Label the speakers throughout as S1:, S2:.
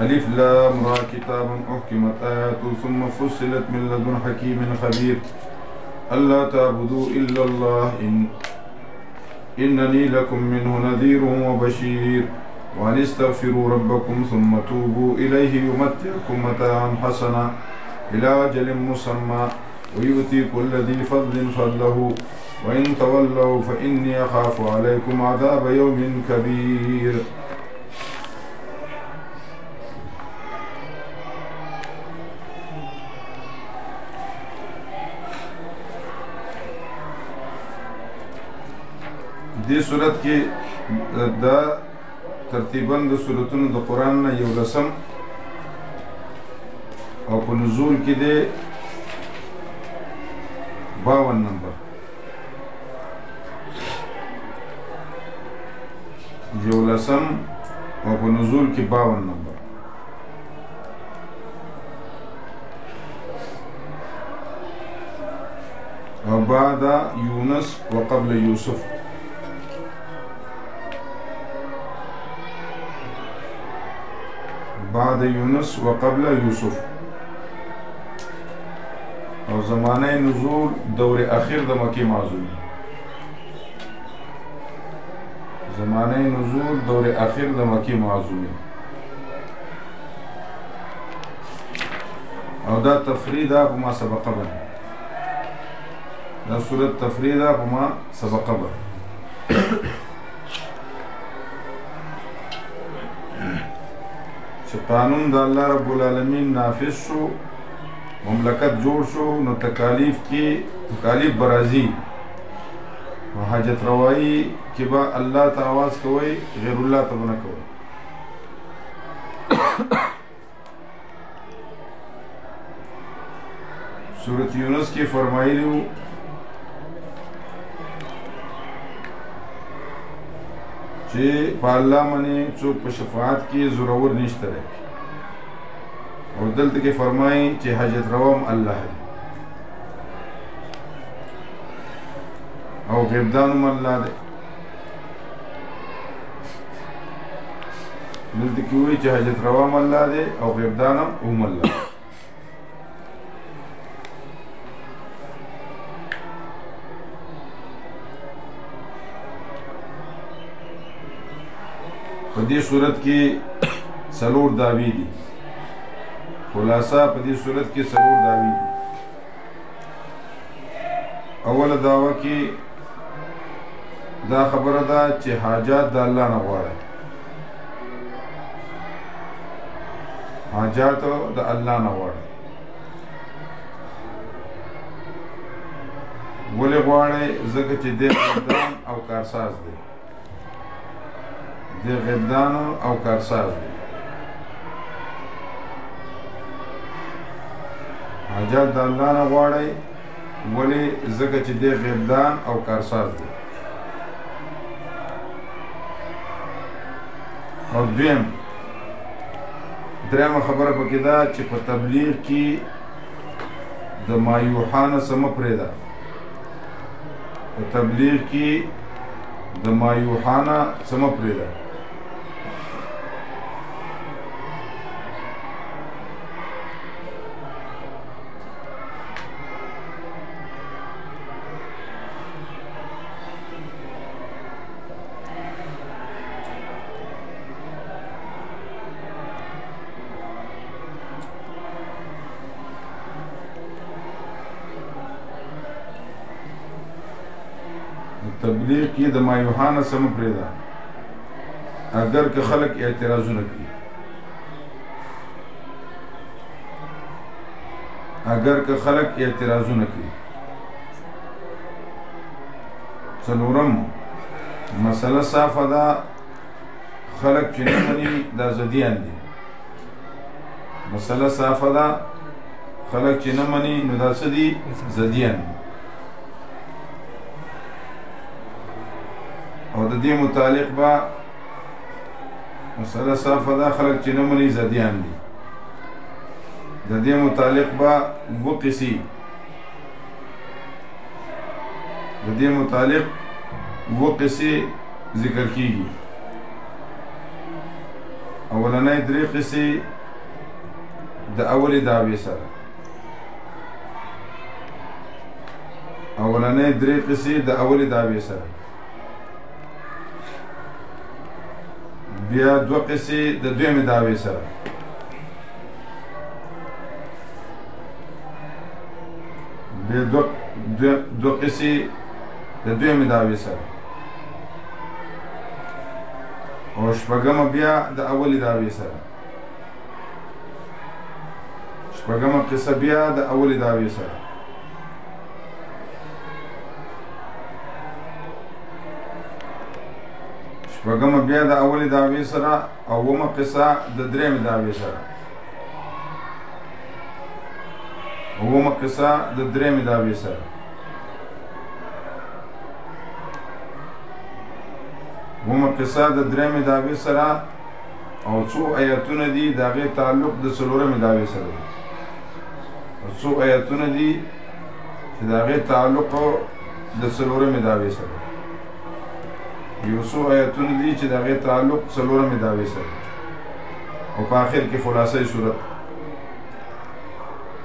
S1: ألف لام را كتاب أحكمت آياته ثم فصلت من لدن حكيم خبير ألا تعبدوا إلا الله إنني لكم منه نذير وبشير وأن استغفروا ربكم ثم توبوا إليه يمتعكم متاعا حسنا إلى أجل مسمى ويؤتي كل ذي فضل فضله وإن تولوا فإني أخاف عليكم عذاب يوم كبير. دې صورت کې دا ترتیباً د سورتونو د قرآن نه 11 او په نزول کې دی 52 نمبر 11 او په نزول کې 52 نمبر. او بعد يونس وقبل يوسف. بعد يونس وقبل يوسف. او زمانه نزول دور اخیر د مکی معزول. زمانه نزول دور اخیر د مکی معزول. او دا تفریده بما سبق به. دا صورت تفریده بما سبق به. چې قانون د الله رب العالمین نافذ شو، مملکت جوړ شو، نو تکالیف برازي او حاجت روایی کې به الله ته آواز کوئ، غیر الله ته نه کوئ. سورت یونس کې فرمایلی وو چې په الله باندې څوک په شفاعت کې زورور نشته دی، او دلته کې فرمایي چې حاجت روام الله دی او غیبدان هم الله دی. دلته کې وایي چې حاجت روام الله دی او غیبدان هم الله دی. په دې صورت کې څلور دعوی دي. خلاصه په دې صورت کې څلور دعوی دي. اوله دعوه کې دا خبره ده چې حاجات د الله نه غواړي. حاجات د الله نه غواړي. ولې غواړي؟ ځکه چې دی غیبدان او کارساز دی. دی غیبدان او کارساز دی. حاجات د الله نه غواړي. ولې؟ ځکه چې دی غیبدان او کارساز دی. او درېمه خبره پکې ده چې په تبلیغ کې د مایوحانه څه مه پرېږده. په تبلیغ کې د مایوحانه څه مه پرېږده. تبلیغ کې د مایوحانه څه مه پرېږده. اگر که خلک اعتراضونه کوي، اگر که خلک اعتراضونه کوي. څلورم مسله صافه ده، خلک چې نه مني دا زدیان دي. مسله صافه ده، خلک چې نه مني نو دا څه دي؟ زدیان دي. او د دې متعلق به مسله صافه ده، خلک چې نه مني زدیان دي. د دې متعلق به اووه قصې، د دې متعلق اووه قصې ذکر کیږي. اولنۍ درې قصې د اولې دعوې سره اولنۍ درې قصې د اولې دعوې سره بیا دوه قصې د دویمې دعوې سره بیا دوه قصې د دویمې دعوې سره او شپږمه بیا د اولې دعوې سره شپږمه قصه بیا د اولې دعوې سره شپږمه بیا د اولې دعوې سره او اوومه قصه د درېمې دعوې سره اوومه قصه د درېمې دعوې سره اوومه قصه د درېمې دعوې سره او څو آیتونه دي د هغې تعلق د څلورمې دعوې سره دی څو آیتونه دي چې د هغې تعلق د څلورمې دعوې سره یو څو آیتونه دي چې د هغې تعلق څلورمې دعوې سره او په آخر کې خلاصه صورت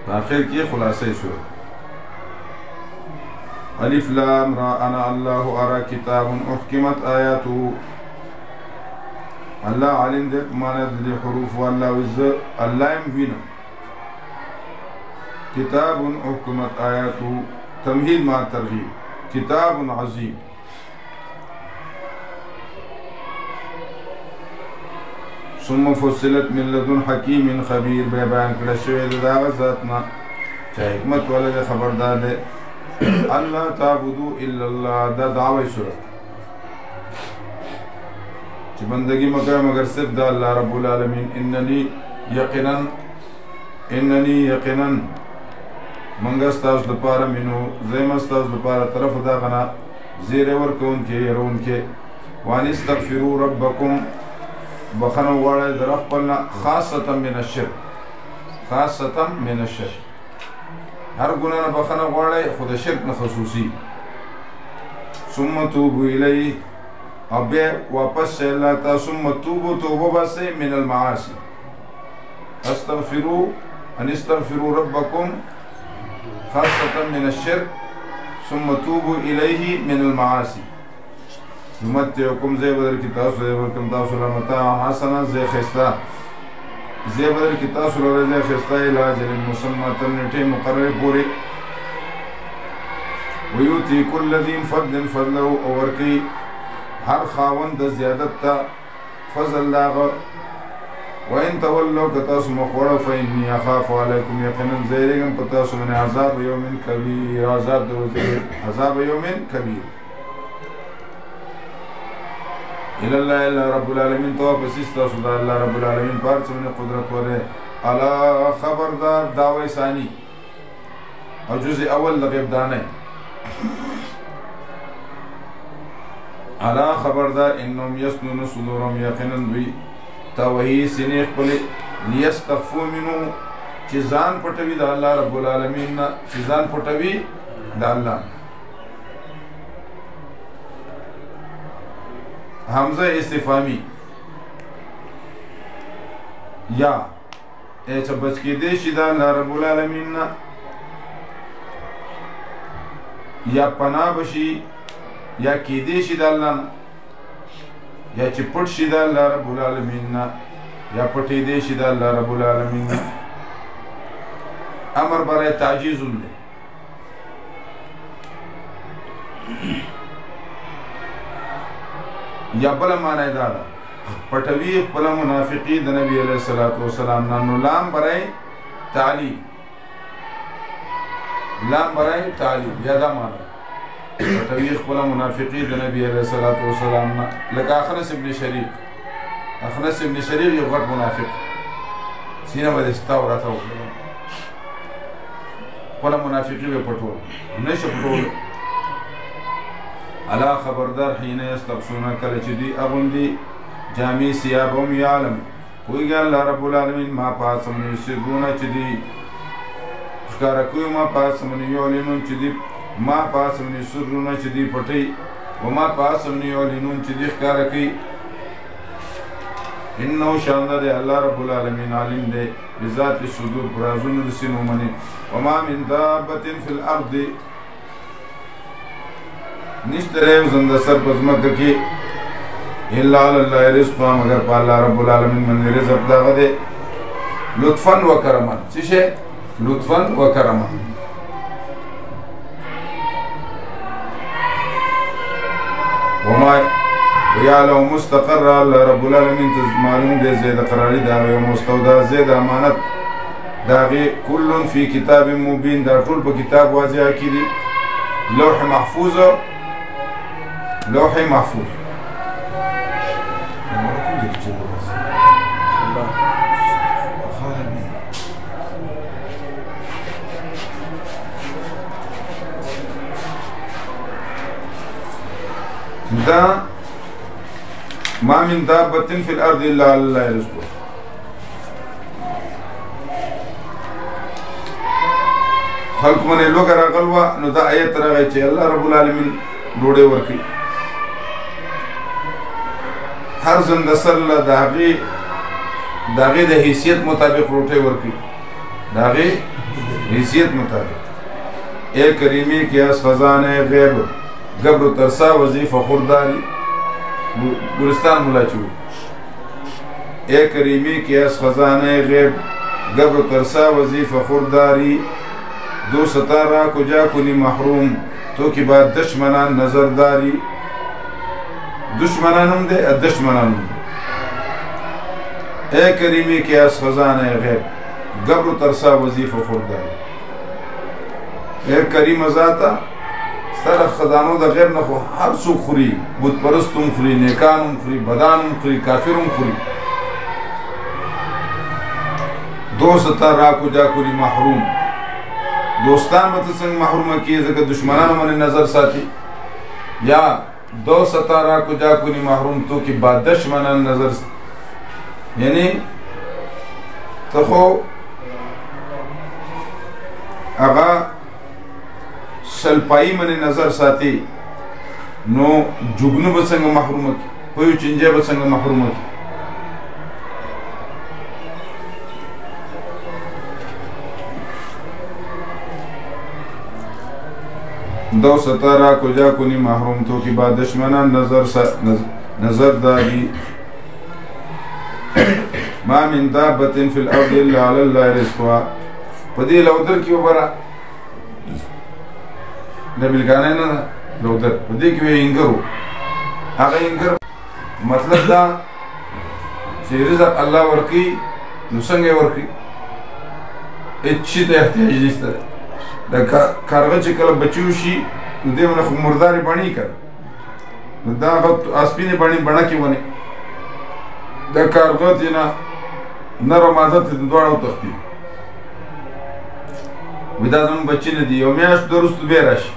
S1: په آخر کې خلاصه صورت الف لام را انا الله ارى كتاب احكمت آیاته الله علم دې معنی د حروف والله وز الله يم وینم كتاب احكمت آیاته تمهید مع ترغیب کتاب عظیم ثم فصلت من لدن حکیم خبیر بیا بیان کړه شوی د هغه ذات نه چې حکمت والا خبردار دی الله تعبدو الا الله دا دعوی صورت چې بندگی مکه مگر صرف د الله رب العالمین اننی یقینا منګه ستاسو لپاره مینو زما ستاسو لپاره طرف دا غنا زیر ورکون کې يرون کې وان استغفروا ربکم بخنه وړه در خپلنا خاصه من الشرك هر ګناه بخنه وړه خود شرک نه خصوصي ثم توبوا الیه ابه واپس الله تعالی ثم توبوا توبه بس من المعاصي استغفروا ربكم خاصه من الشرك ثم توبوا الیه من المعاصي یمتعکم زی بدر کی تاسو ورکم تاسو متاع حسنا زی خستا زی بدر کی تاسو زی خستا علاج المسمى تنټه مقرر پوری ویوتی کل ذی فضل فضله او ورکی هر خاوند زیادت تا فضل لاغ وان تولوا کتاسو مخوړه فإني اخاف علیکم یقینا زیرګم پتاسو من عذاب یوم کبیر عذاب یوم کبیر الى الله الا رب العالمین تو بسیستا صدا الله رب العالمین پارچ من قدرت وره الا خبردار دعوی ثانی او جزء اول لغیب دانه الا خبردار انهم یسنون صدورهم یقینا دوی توحی سینه خپل لیستخفوا منه چې ځان پټوي د الله رب العالمین نه چې ځان پټوي د الله حمزه استفهامی یا چې بچ کې دې شي د الله رب العالمین نه یا پناه بشي یا کې دې شي د الله نه یا چې پټ شي د الله رب العالمین نه یا پټې دې شي د الله رب العالمین نه امر برای تعجیز له یا بل معنی دا ده پټوي خپل منافقي د نبی علیہ الصلوۃ والسلام نو لام برای تعلیم یا دا معنی پټوي خپل منافقي د نبی علیہ الصلوۃ والسلام لکه اخنس ابن شریق یو غټ منافق سینه باندې استاورته خپل منافقي په پټول نشه پټول الا خبردار حين يستغشون کله چې دی اغوندي جامع ثيابهم يعلم کوئی الله رب العالمین ما پاسم نشګونه چې دی ښکارا کوئی ما پاسم نیولینون چې دی ما پاسم نشرونه چې دی پټي و ما پاسم نیولینون چې دی ښکارا کوي انه شاندر الله رب العالمین عالم دے بذات الصدور برازون دسینو منی وما من دابت فی الارض نشترے زند سر پزمک کی الا علی اللہ رزقا مگر پا اللہ رب العالمین من رزق داغ دے لطفاً و کرمان چیشے لطفاً و کرمان وما ویعلو مستقر اللہ رب العالمین معلوم دے زید قراری داغی و مستودع زید امانت داغی کلن فی کتاب مبین دا طول پا کتاب واضح کی دی لوح محفوظ لوح محفوظ دا ما من دابة في الأرض إلا على الله رزقها خلق من لوګر غلوا نو دا آیت راغی چې الله رب العالمین ډوډۍ ورکړي هر زنده سر له داغې د حیثیت مطابق روټۍ ورکړي داغې حیثیت مطابق اے کریمی کی از خزانه غیب گبر ترسا وظیفہ خورداری گلستان ملا چوی اے کریمی کی از خزانه غیب گبر ترسا وظیفہ خورداری دو ستارہ کجا کنی محروم تو کی بعد دشمنان نظرداری دشمنانم دے دشمنانم دے اے کریمی کی از خزانه غیب گبر ترسا وظیفہ خورداری اے کریم ذاتا ستر خزانو دا غیر نخو هر سو خوری بود پرستم خوری نیکانم خوری بدانم خوری کافرم خوری دوستا راکو جا کری محروم دوستان بتا سنگ محروم کیے زکر دشمنانو من نظر ساتی یا دوستا راکو جا کری محروم تو کی بعد دشمنان نظر ساتی یعنی تخو اغا سلپائی من نظر ساتی نو جگنو بسنگ محروم کی کوئی چنجے بسنگ محروم کی دو ستارہ کجا کنی محروم تو کی بعد دشمنان نظر داری ما من دابت فی الارض الا علی اللہ رزقها پدی لودر کیوں برا دا ملکانے نا لودر پدی کیوں انگرو آگا انگر مطلب دا چی رزق اللہ ورکی نسنگ ورکی اچھی تا احتیاج نیستا دا کارغا چی کل بچیوشی دے من خو مرداری بانی کر دا غط آسپین بانی بنا کی ونی دا کارغا تینا نر و مادت دوارو تختی ویدا زمان بچی ندی یو میاش درست بیراش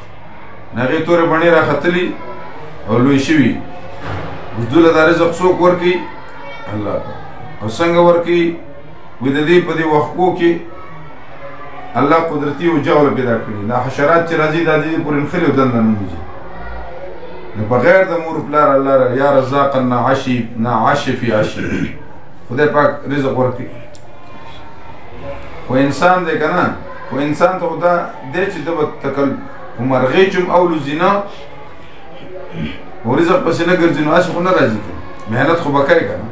S1: ناغی طور بانی را خطلی اور لوی شوی وجدول دا رزق سوک ورکی اللہ اور سنگ ورکی ویدا دی پا دی وحقو کی اللہ قدرتی و جاول پیدا کری نا حشرات چی رازی دا دی پر انخلی و دن نمی جی بغیر دا مور پلار اللہ را یا رزاقا نا عاشی فی عاشی خدا پاک رزق ورکی و انسان دے کنا و انسان تو خدا دے چی دبا تکل و مرغی چم اولو زینا و رزق پسی نگر زینو آسی خود نرازی کن محنت خوبا کئی کنا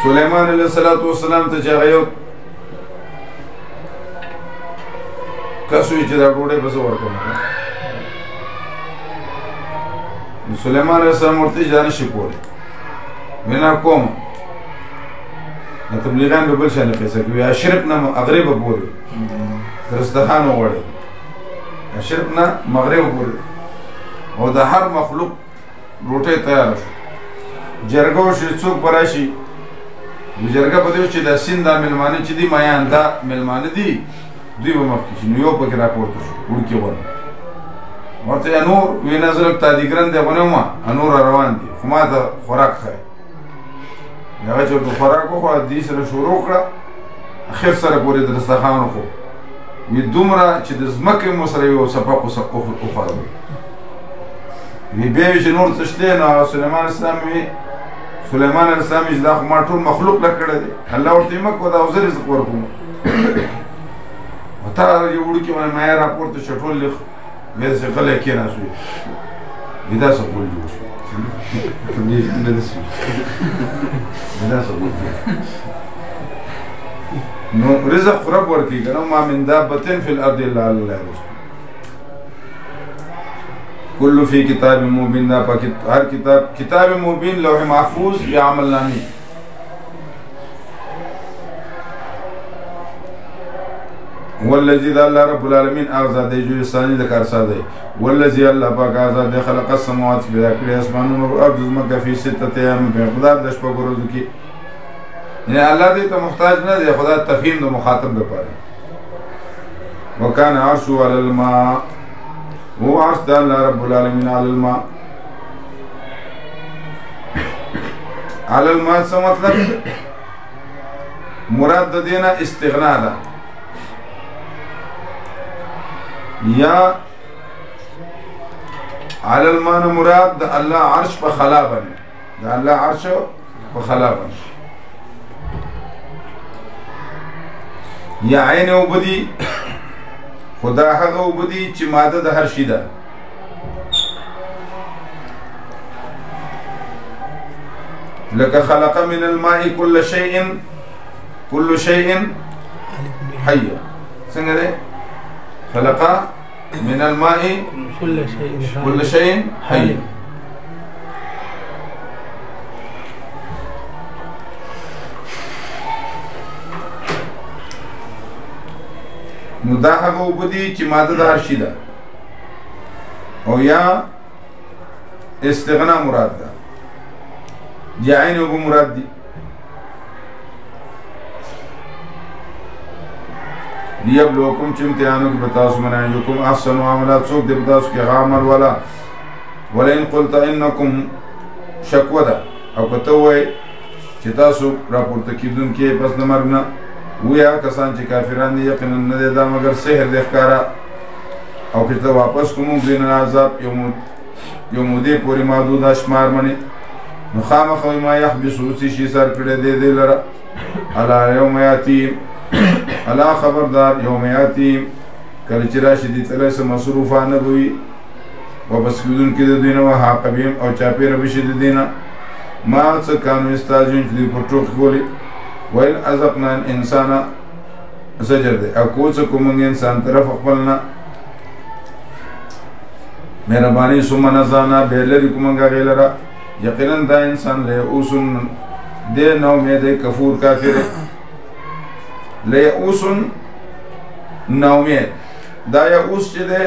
S1: سلیمان علیہ السلام تا چاگیو کسوی چی دا روڑے بس ورکن سلیمان علیہ السلام ورطی جانا شکوری مینا کوم تبلیغان ببل شانی قیسا کیوی اشرقنا اغریب بوری درستخانو وڑی اشرقنا مغرب بوری و دا هر مخلوق روٹے تیار شو جرگو شی چوک براشی جرگا پدیو چی دا سین دا ملمانی چی دی مایان دا ملمانی دی دوی با مفکیشی نو یو پاکی راپورتو شو اڑکی ورن ورطا انور وی نظرک تا دیگرن دی غنیو ما انور روان دی خما دا خوراک خواهی یاگه چور تو خوراکو خواه دی سر شروع کرا اخیر سر پوری درستخانو خو وی دومرا چی دزمکی مصروی و سپاقو اخوارو بیا چې نور څه شته نو سليمان السلام چې دا خو ما ټول مخلوق له کړی دی الله ورته مه کوه دا زه رزق ورکوم تا یو وړوکي باندې مایه راپورته شو ټول لیک بیا داسې غلی کېناست وي دا څه ګول جوړ شو نه داسې دا څه ګول نو رزق خو رب ورکوي که نه ما من دابة فی الارض الا علی الله رزقها کل فی کتاب مبین دا پا ہر کتاب مبین لوح محفوظ یا عمل نامی والذی دا اللہ رب العالمین آغازہ دے جو اسانی دکار سا دے والذی اللہ پاک آغازہ دے خلق السماوات پیدا کری اسمانون و ارض مکہ فی ستت ایام پہ خدا دش پا گروز کی یعنی اللہ دے تو محتاج نہ دے خدا تفہیم دو مخاطب دے پارے وکان عرشو علی الماء وہ عرش دا اللہ رب العالمین علی الماء علی الماء سے مطلب مراد دینا استغناء دا یا علی الماء مراد دا اللہ عرش پا خلا بنے دا اللہ عرش پا خلا بنے یا عین عبدی خدا حق عبدی چی ماده دا هر شی دا لکه خلق من الماء كل شيء حي سنگه ده خلق من الماء كل شيء حي نو دا هغه وبدي چې ماده د هر شي ده او یا استغنا مراد ده یا عین او مراد دي لیبلوکم چې امتحانو کې بتاسو منایکم احسن عملات څوک دې بتاسو کې عمل ولا ولئن قلت انکم شکوه ده او کته وای چې تاسو راپورته کیدونکې پس د مرګ نه ویا کسان چې کافران دي یقینا نه دا مگر سحر دی ښکارا او که ته واپس کوم دین عذاب یوم دې پوری محدود اشمار منی نو خامخ ما يحبسو شي سر کړه دې لرا الا یوم یاتیم الا خبردار یوم یاتیم کله چې راشي دي تل سم مصروفانه وي واپس کیدون کې د دینه وها قبیم او چاپیر بشي د دینه ما څه کانو استاجون چې په ټوک ګولي وَإِنْ أَذَقْنَا الْإِنسَانَ زجر دے اکوچ کمنگ انسان طرف اقبلنا مہربانی سم نزانا بیلری کمنگا غیلرا یقیناً دا انسان لے اوسن دے نو میں دے کفور کافر لے اوسن نو میں دا یا اوس چی دے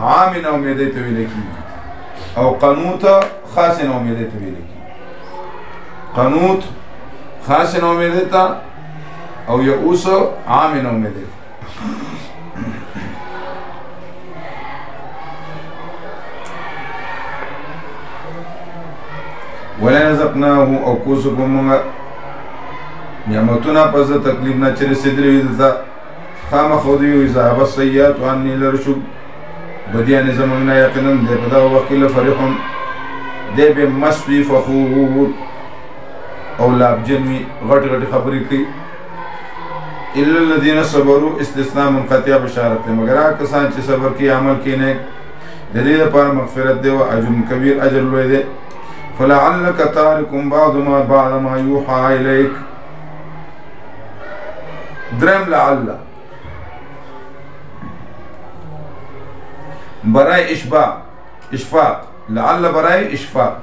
S1: عامی نو میں دے تویلے کی او قنوت خاص نو میں دے تویلے کی قنوت خاص نومې دیتا او یئوس عام نومې دیتا ولا نزقناه او کوسو کومنگا نعمتنا پس تکلیف نا چر سدری دیتا خام خودیو اذهب السیئات عنی لرشب بدیان زماننا یقینا دے پدا وقیل فرحون دے بے مسوی فخور او لابجن وی غٹ غٹ خبری کی الا الذين صبروا استثناء منقطع بشارت مگر کسان چې صبر کی عمل کینه دلیل پر مغفرت دے و اجر کبیر اجر لوی دے فلعلك تارك بعض ما يوحى اليك درم لعل برای اشفاق لعل برای اشفاق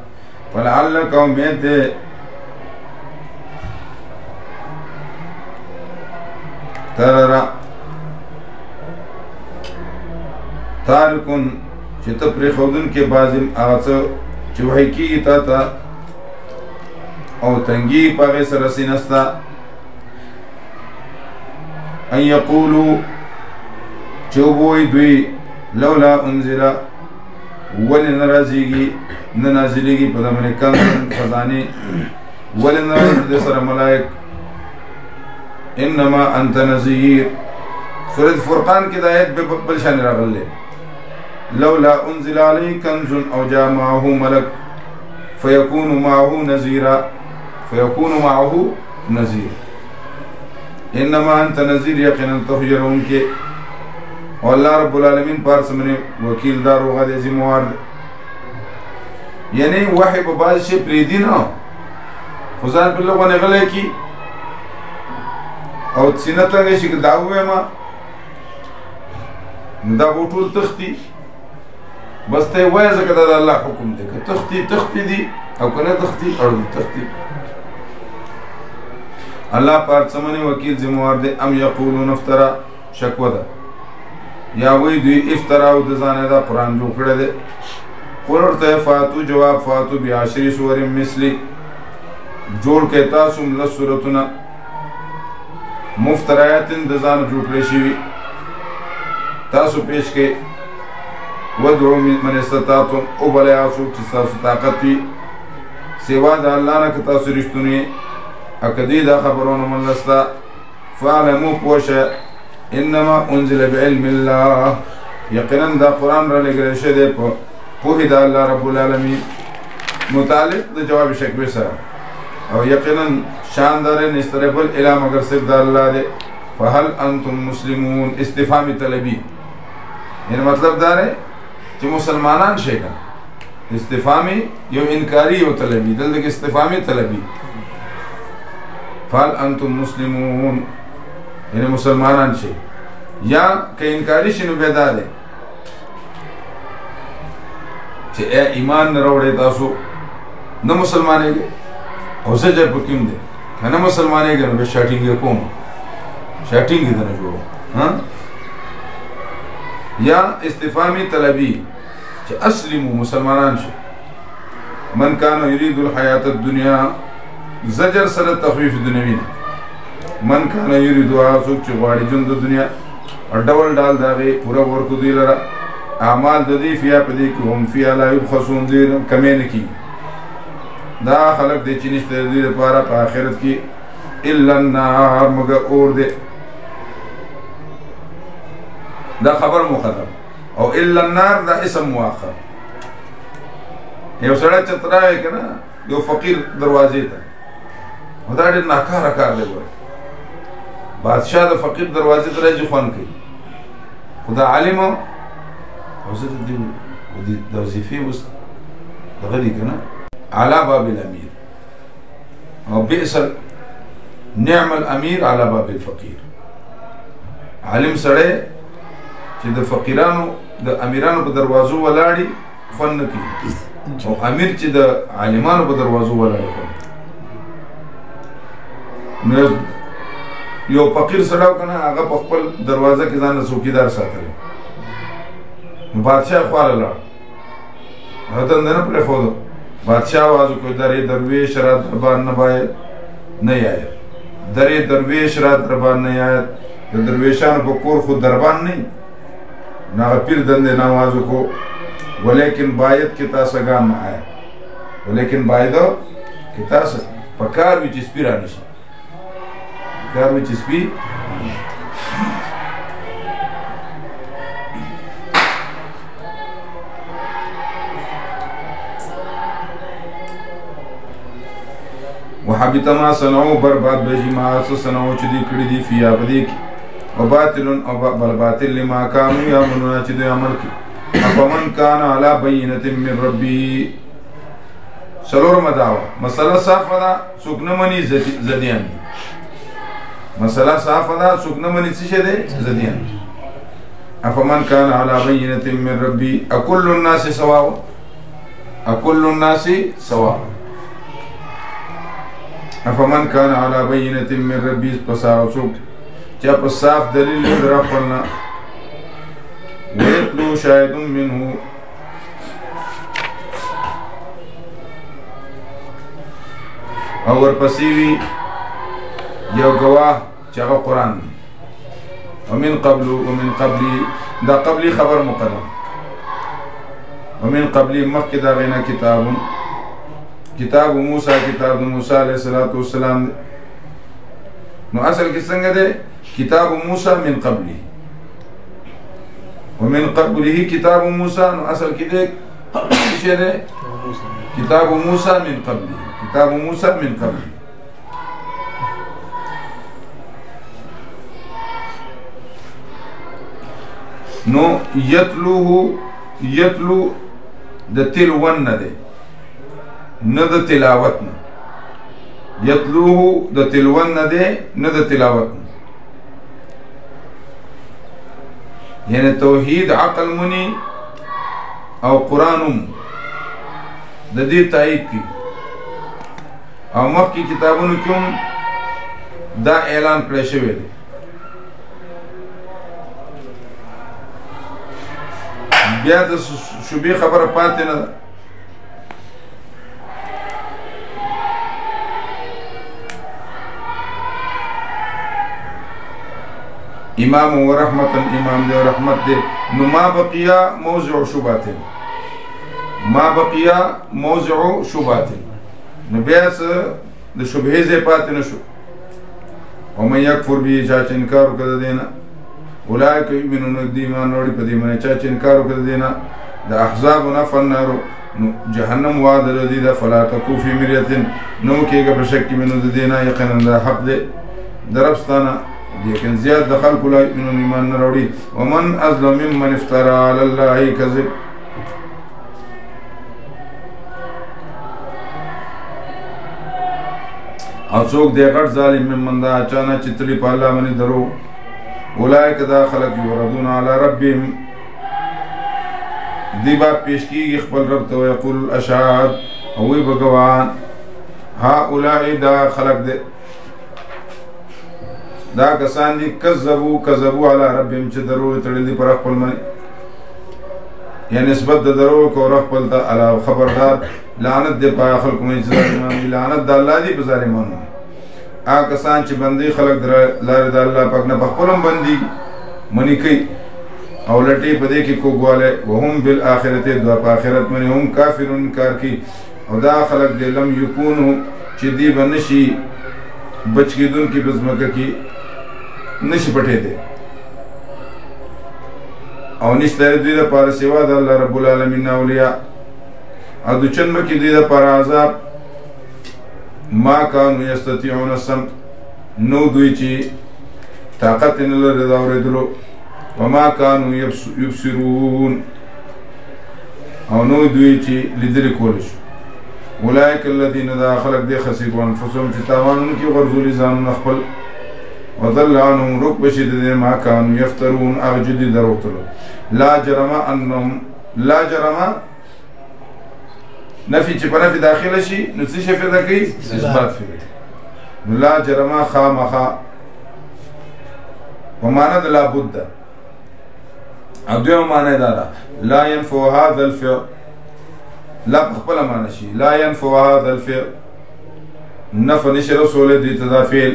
S1: فلعلك امید دے ترارا تارکن چه تپری خودن کے بازم آغاز چه وحی کی تا او تنگی پاغی سرسی نستا ان یقولو چوبوی دوی لولا انزلا ولی ننازلیگی پدامن کنزن خزانی ولی نرازی سر ملائک انما انت نذیر سورۃ فرقان کی آیت بلشان راغل لے لولا انزل عليه كنز او جاء معه ملك فيكون معه نذيرا انما انت نذير یقینا تخجرون کے اور اللہ رب العالمین پارس من وکیل دار و غد ذمہ یعنی وحی په باز شي پریدي نه خدای په لغونه غلې کی او سینه ته شي دا وېما دا وټول تختی بس ته وای زکه دا الله حکم دی که تختی دی او کنه تختی اړو تختی الله پاک سمنه وکیل ذمہ دی ام یقولون افترا شکوه ده یا وی دوی افترا او د ځانه دا قران جوړ کړی دی قرته فاتو جواب فاتو بعشر سور مثلی جوړ کې تاسو مل سورتنا مفتریات د ځان جوړ کړی شي تاسو پیش کې ودعو من استطاعتم او بلای آسوک چی تاسو طاقت وی سوا دا اللہ نا که تاسو رشتونی اکدی دا خبرون من لستا فعلمو پوشا انما انزل بعلم اللہ یقینا دا قرآن را لگرے شده پوہی دا اللہ رب العالمین متعلق دا جواب شکوی سرا او یقینا شاندار نستربل الہ مگر صرف دا اللہ دے فهل انتم مسلمون استفامی طلبی یعنی مطلب دا رہے چې مسلمانان شي کنه استفهامي یو انکاری یو طلبي دلته استفهامي طلبي فال انتم مسلمون یعنی مسلمانان شي یا که انکاری شنو پیدا ده چې ایمان نه راوړې تاسو نه مسلمانېږي او زه جب کوم ده کنه مسلمانېږي نو به شاټینګ کوم شاټینګ دې نه جوړو ها یا استفهامی طلبی چه اسلمو مسلمانان شو من کانو یرید الحیات الدنیا زجر سر تخفیف دنیوینا من کانو یرید آسوک چه غاڑی جند دنیا اور ڈول ڈال داغی پورا ورکو دی لرا اعمال ددی فیا پدی که هم فیا لا یبخصون دی کمین کی دا خلق دی چنشت دی پارا پا آخرت کی الا النار مگا اور دی دا خبر مقدم او الا النار دا اسم مؤخر یو سړی چتراوی کنه یو فقیر دروازې ته او دا ډېر ناکاره کار دی ګوره بادشاه د فقیر دروازې ته راځي خوند کوي خو دا عالم او زه د دې د وظیفې اوس دغه دی کنه علی باب الامیر او بئس نعم الامیر علی باب الفقیر عالم سړی چې د فقیرانو د امیرانو په دروازو ولاړی خوند نه کوي او امیر چې د عالمانو په دروازو ولاړی نو یو فقیر سړی کنه هغه په خپل دروازه کې ځان څوکیدار ساتلی نو بادشاه خواله لاړ هغه ته نه پرېښودو بادشاه آواز وکړ درې درویش را دربار نه باید نه آید درې درویش را دربار نه آید د درویشانو په کور خو دربان نه ناغ پیر دندے نمازو کو ولیکن باید کتا سگان نہ آیا ولیکن بایدو کتا سگان پکار وی چسپی رانی شا پکار وی چسپی وحبت ما صنعو برباد بجی ما صنعو چدی کڑی دی فی آبدی کی وباطل او بل باطل لما كانوا يعملون چې دوی عمل کوي افمن كان على بينة من ربي سلور مداوا مسله صافه ده څوک نه مني زديان مسله صافه ده څوک نه مني څه شه ده زديان افمن كان على بينة من ربي اكل الناس سواء اكل الناس سواء افمن كان على بينة من ربي فساوسوك چا پا صاف دلیل در اپلنا ویتلو شاید منہو اور پسیوی یو گواہ چاگا قرآن ومن قبلی دا قبلی خبر مقدم ومن قبلی مخی دا غینا کتاب موسیٰ کتاب موسیٰ علیہ السلام نو اصل کس سنگا دے کتاب موسیٰ من قبلی ومن قبله كتاب موسى، نو اصل کې دې څه ده؟ كتاب موسى من قبله، كتاب موسى من قبله. نو یتلو د تلون نه ده، نه د تلاوت نه. یتلوه د تلون نه ده، نه د تلاوت نه. یعنی توحید عقل منی او قرآنم د دې تایید کی، او مخکې کتابونو کې هم دا اعلان کړی شوی دی. بیا د شبهې خبره پاتې نه ده. امام و رحمتا، امام دے و رحمت دے. نو ما بقیا موضع شبهات، ما بقیا موضع شبهات. نو بیا څه د شبهې ځای پاتې نه شو. ومن یکفر به، چا چې انکار وکړه د دې نه، اولئک یؤمنون، د ایمان وروړي په دې باندې چا چې انکار وکړه د دې نه. د احزاب نه فالنار، نو جهنم وعده لري ده. فلا تکو فی مریة، نو کېږه په شک کې منو د دې نه، یقینا دا حق دی د رب ستانه، لیکن زیاد د خلکو لا یؤمنون، ایمان نه راوړي. ومن اظلم ممن افترى علی الله کذب، او څوک دی غټ ظالم ممن دا اچانه چې تلي په الله باندې درو. اولئک دا خلق یوردون علی ربهم، دی با پیش کیږي خپل رب ته، ویقول الاشهاد، او وی بګوان. هؤلاء دا خلق دی، دا کسان دي کذبوا علی ربهم، چې درو تړلي پر خپل باندې، یا نسبت د درو کو رب خپل ته. الا خبردار، لعنت دې پای خلق مې ظالمان، لعنت د الله دی په ظالمانو. هغه کسان چې بندي خلق در لار د الله پاک نه بخپلم بندي منی کوي او لټي په دې کې کوګواله. وهم بالآخرت، دوا په آخرت باندې هم کافرون، انکار کوي. او دا خلق دې لم یکونو، چې دی بنشي بچ کېدونکي په ځمکه کې نشي پټې دی، او نشته دوی لپاره سوا د الله رب العالمین اولیاء. او د چن مکې دوی لپاره عذاب. ما کانوا یستطیعون السمع، نو دوی چې طاقت نه لري د اورېدلو. وما کانوا یبصرون، او نو دوی چې لیدلې کولی شو. اولئک الذین، دا خلق دی خسروا انفسهم، چې تاوانونو کې غرزولي ځانونه خپل. وضل عنهم، روک بشي د دې ما کانوا یفترون، هغه چې دوی دروغتلو. لا جرم انهم، لا جرم نفي چې په نفي داخله شي نو څه شي پیدا کوي؟ اثبات پیدا کوي. نو لا جرم خامخا په معنا د لابد، او دویمه معنا دا ده لا ينفع هذا الفعل، لا په خپله معنا شي لا ينفع هذا الفعل، نفع نشي رسولی دوی ته دا فعل.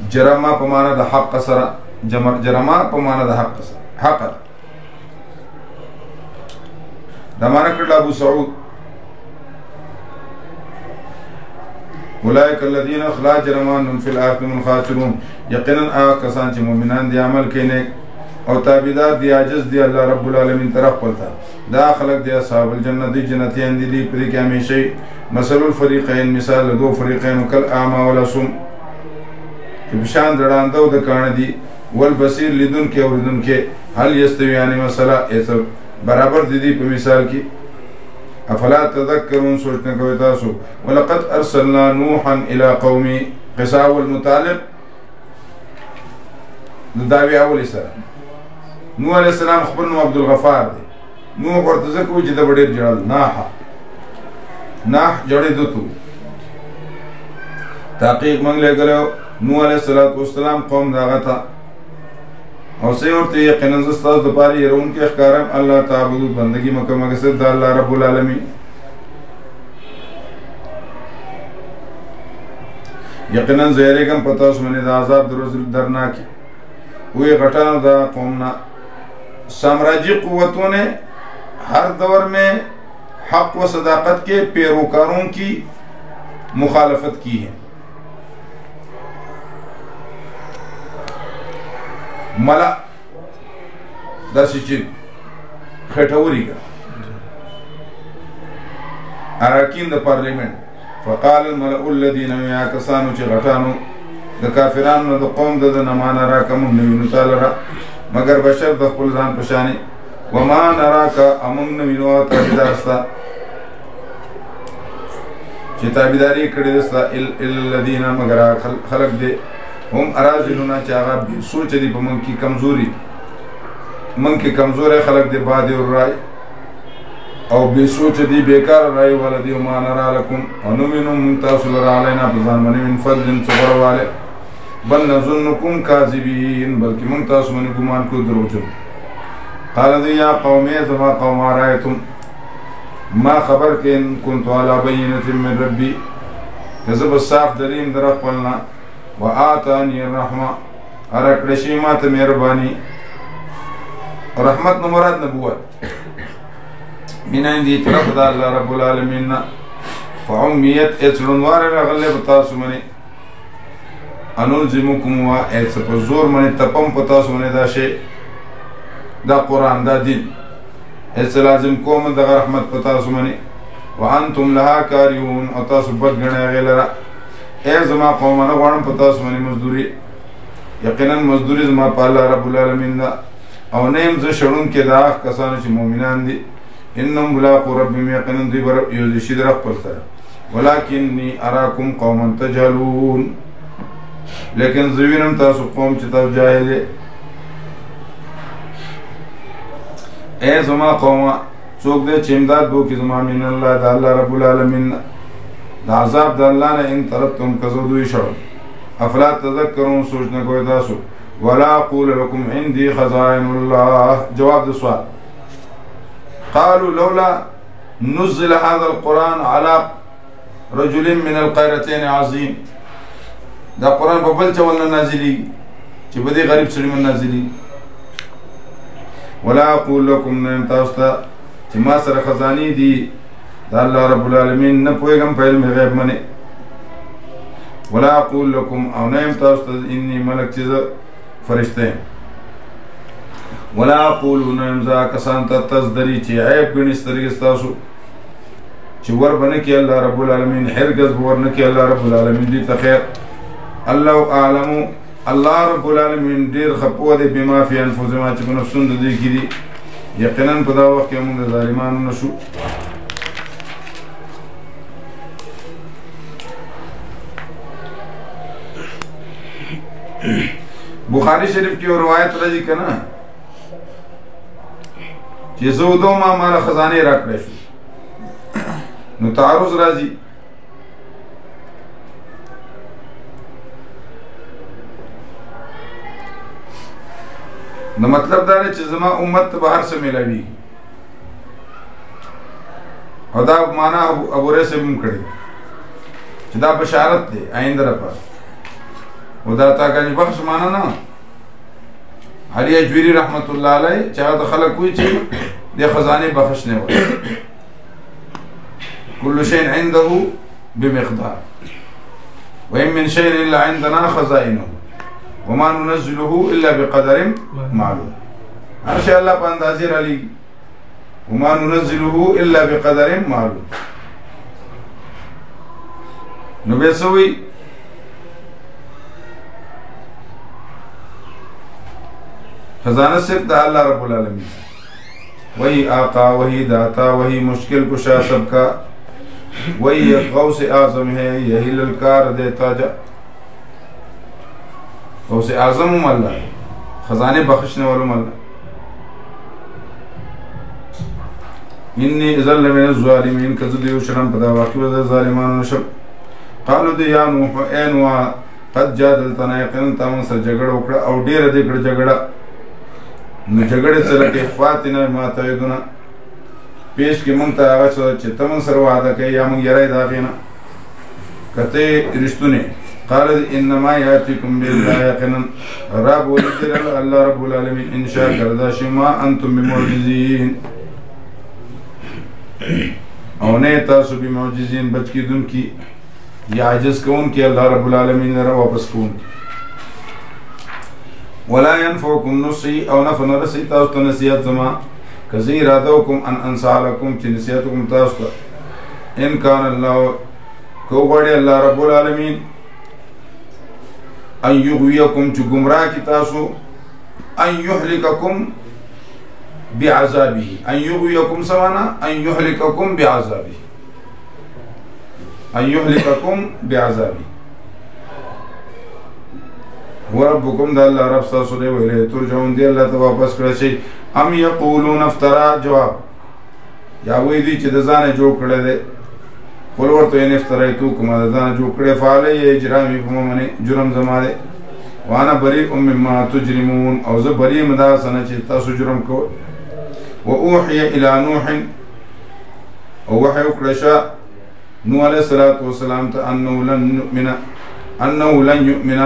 S1: جرما په معنا د حق سره، جرما په معنا د حق سره، حق دا معنا کړل ابو سعود. اولئک الذین لا جرم انهم فی الاخرة هم خاسرون، یقینا هغه کسان چې مؤمنان دي، عمل کوي نیک او تابعدار دي، عاجز دي الله رب العالمین طرف پلتا. دا خلق دي اصحاب الجنه، دي جنتیان دي، دي پرې کې همیشه. مثل الفریقین، مثال دو فریقین، کل اعمى والاصم، چې بشان دړانده او د کاڼه دي، والبصیر لیدون کې اوریدون کې. هل یستویان مثلا، ایسا برابر دي دي په مثال کې. افلا تذکرون، سوچ نه کوئ تاسو. ولقد ارسلنا نوحا الى قومه، قصه والمطالب د دعوی اولی سره. نوح علیہ السلام خپل نوم عبدالغفار دی. نوح ورته ځکه وایي چې د به ډېر ژړل، ناح جړېدو ته تحقیق موږ لېږلی نوح علیه السلام قوم د هغه ته، او څه یې ورته یقینا زه ستاسو دپاره یېروونکی ښکارم. الله تعبدو، بندګي مه کوه مګر صرف د الله رب العالمین. یقینا زه یېرېږم په تاسو باندې د عذاب د ورځې درناکې. وی غټانو دا قومنا سامراجی قوتوں نے ہر دور میں حق و صداقت کے پیروکاروں کی مخالفت کی ہے. ملا داسی چی خټوري کا اراکین د پارلیمنت. فقال الملأ الذين يا كسانو چې غټانو د کافرانو د قوم د نه نراک موږ نه وینو تعالی را مگر بشر د خپل ځان پشاني وما نراک امون نه وینو تابعدارستا چې تابعداري کړې دستا الذين مگر خلق دي هم ارازلنا چې هغه سوچ دي په من کې کمزوري من کې کمزوري خلق دي باد الرای او بے سوچ دی بیکار رای ولدی وما نرا لکم ونمنو منتاصل را علینا بزان منی من فضل صبر والے بل نظنکم کاذبین بلکہ منتاصل منی گمان کو دروجن. قال دی یا قومی زما قوم آرائیتم ما خبر کہ ان کنتو علا بینت من ربی کذب صاف دلیم در اقبلنا و آتانی الرحمہ ارکڑشی مات مہربانی رحمت نمراد نبوت من عندي طرف دا الله رب العالمين فعميت اچلنوار رغلے بتاسو منی انلزمکم وا ایس پر زور منی تپم پتاسو منی دا شی دا قرآن دا دین ایس لازم کوم دا رحمت پتاسو منی وانتم لها کاریون اتاسو بد گنے غیلرا اے زما قومنا غوانم پتاسو منی مزدوری یقینا مزدوری زما پا اللہ رب العالمین دا او نیم ز شڑون کے دا آخ کسانو چی مومنان دی انم ملاقو ربیم یقینن دی بر یوزشی در اخبر سر ولیکنی اراکم قوما تجهلون لیکن زوینم تاسو قوم چتا جاہلے اے زما قوما چوک دے چمداد بو کی زما من اللہ دا اللہ رب العالمین دا عذاب دا اللہ نے ان طربتم کزودوی شعر افلا تذکرون سوچنے کوئی تاسو ولا اقول لکم عندی خزائن اللہ جواب دا سوال قالوا لولا نزل هذا القرآن على رجل من القريتين عظيم دا قرآن ببل چولنا نازلی چی بدی غریب سری من نازلی ولا اقول لكم نیم تاستا چی ما سر خزانی دی دا اللہ رب العالمین نپوئگم پا علم غیب منی ولا اقول لكم او نیم تاستا انی ملک چیز فرشتے ولا اقولون امزا کسان تا تزدری چی عیب گنی سترگستاسو چی ور بنکی اللہ رب العالمین حرگز بورنکی اللہ رب العالمین دی تخیر اللہ اعلمو اللہ رب العالمین دیر خپو دی بما فی انفوزما چکو نفسون دی کی دی یقیناً پدا وقت کے من ظالمانو نشو. بخاری شریف کی روایت رضی کنا چی زودو ما مالا خزانے رکھنے شو نو تعرض رازی نو مطلب دارے چی زما امت باہر سے ملاوی او دا مانا ابو رے سے بم کڑی چی دا بشارت دے آئند رپا او دا تاکانی بخش مانا نا علی اجویری رحمت اللہ علیہ چاہت خلق کوئی چی دے خزانے بخشنے ہوئے کل شین عندہو بمقدار وَإِن مِّن شَيْءٍ إِلَّا عِندَنَا خَزَائِنُهُ وَمَا نُنَزِّلُهُ إِلَّا بِقَدَرٍ مَعْلُومٍ ہر شاء اللہ پا اندازیر علی وَمَا نُنَزِّلُهُ إِلَّا بِقَدَرٍ مَعْلُومٍ نبیسوی خزانہ صرف دا اللہ رب العالمین وہی آقا وہی داتا وہی مشکل کشا سب کا وہی غوث اعظم ہے یہی للکار دیتا جا غوث اعظم اللہ خزانے بخشنے والوں اللہ انی اذن من الظالمین کذدیو شرم پدا واقعی وزر ظالمان نشب قالو دی یا نوح اے نوح قد جادلتنا یقین تامن سر جگڑ اکڑا او دیر دیکڑ جگڑا نو جگڑے سلک اخفاتنا ما تایدنا پیش کی منگتا آغا شد چه تمن سر وعدہ کئی یا منگ یرائی داخینا کتے رشتونے قالد انما یاتیکم باللہ یقنن رب ولدر اللہ رب العالمین انشاء کرداشی ما انتم بمعجزین اونے تاسو بمعجزین بچ کی دن کی یا عجز کون کی اللہ رب العالمین لرا واپس کون کی ولا ينفعكم نصي او نفع نرسي تاسو نصيحت زما کزی ارادوکم ان انصالکم چې نصیحتکم تاسو ته ان کان الله کو غواړي الله رب العالمین ان یغویکم چې گمراه کی تاسو ان یهلککم بعذابه ان یغویکم سوانا ان یهلککم بعذابه ان یهلککم بعذابه وربکم دا الله رب تاسو دی ویلې ترجون دی الله ته واپس کړی شي ام یقولون افترا جواب یا وی دی چې د ځانه جوړ کړی دی قل ورته ان افتریتوکم د ځانه جوړ کړی فعلی اجرامي په منی جرم زماره وانا بریء مما تجرمون او زه بریء مدا سنه چې تاسو جرم کوئ واوحي الى نوح او وحي وکړه نوح علیہ الصلوۃ والسلام ته انه لن يؤمن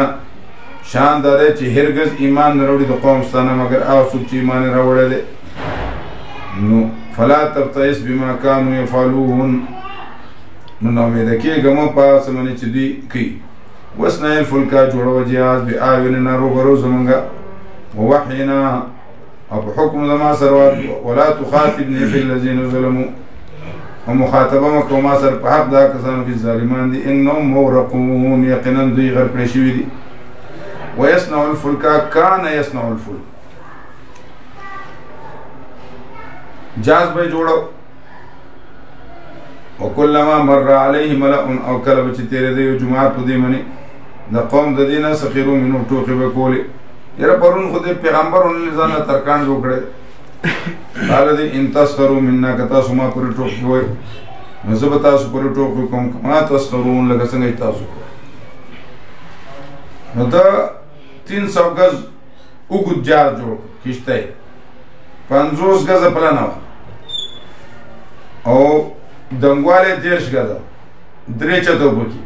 S1: شان داره چې هرگز ایمان نه وروړي د قوم ستانه مگر هغه څوک چې ایمان راوړل دي نو فلا تبتئس بما كانوا يفعلون نو امید کېږه مه په هغه څه باندې چې دوی کوي واصنع الفلک جوړوه جهاز بأعیننا روبرو زمونږه ووحینا او په حکم زما سره ولا تخاطبني في الذين ظلموا ومخاطبه مه کوه ما سره په حق دا کسانو کې ظالمان دي انهم مغرقون یقینا دوی غرق کړي شوي دي ويصنع الفلك كان يصنع الفلك جاز به جوړو وكلما مر عليه ملأ او کله چې تیرې دی جماعت په دې منی د قوم د دینه سخیرو منو ټوکې به کولې یره پرون خو دې پیغمبرونو لزانه ترکان جوړ کړي قال دې ان تسخروا منا کتا سما پر ټوکې وای نو زه به تاسو پر ټوکې کوم ما تسخرون لکه څنګه تاسو نو دا 300 گز اوږد جال جوړ کشته 50 گز پلانه او دنګواله 10 گز درې چتو بکی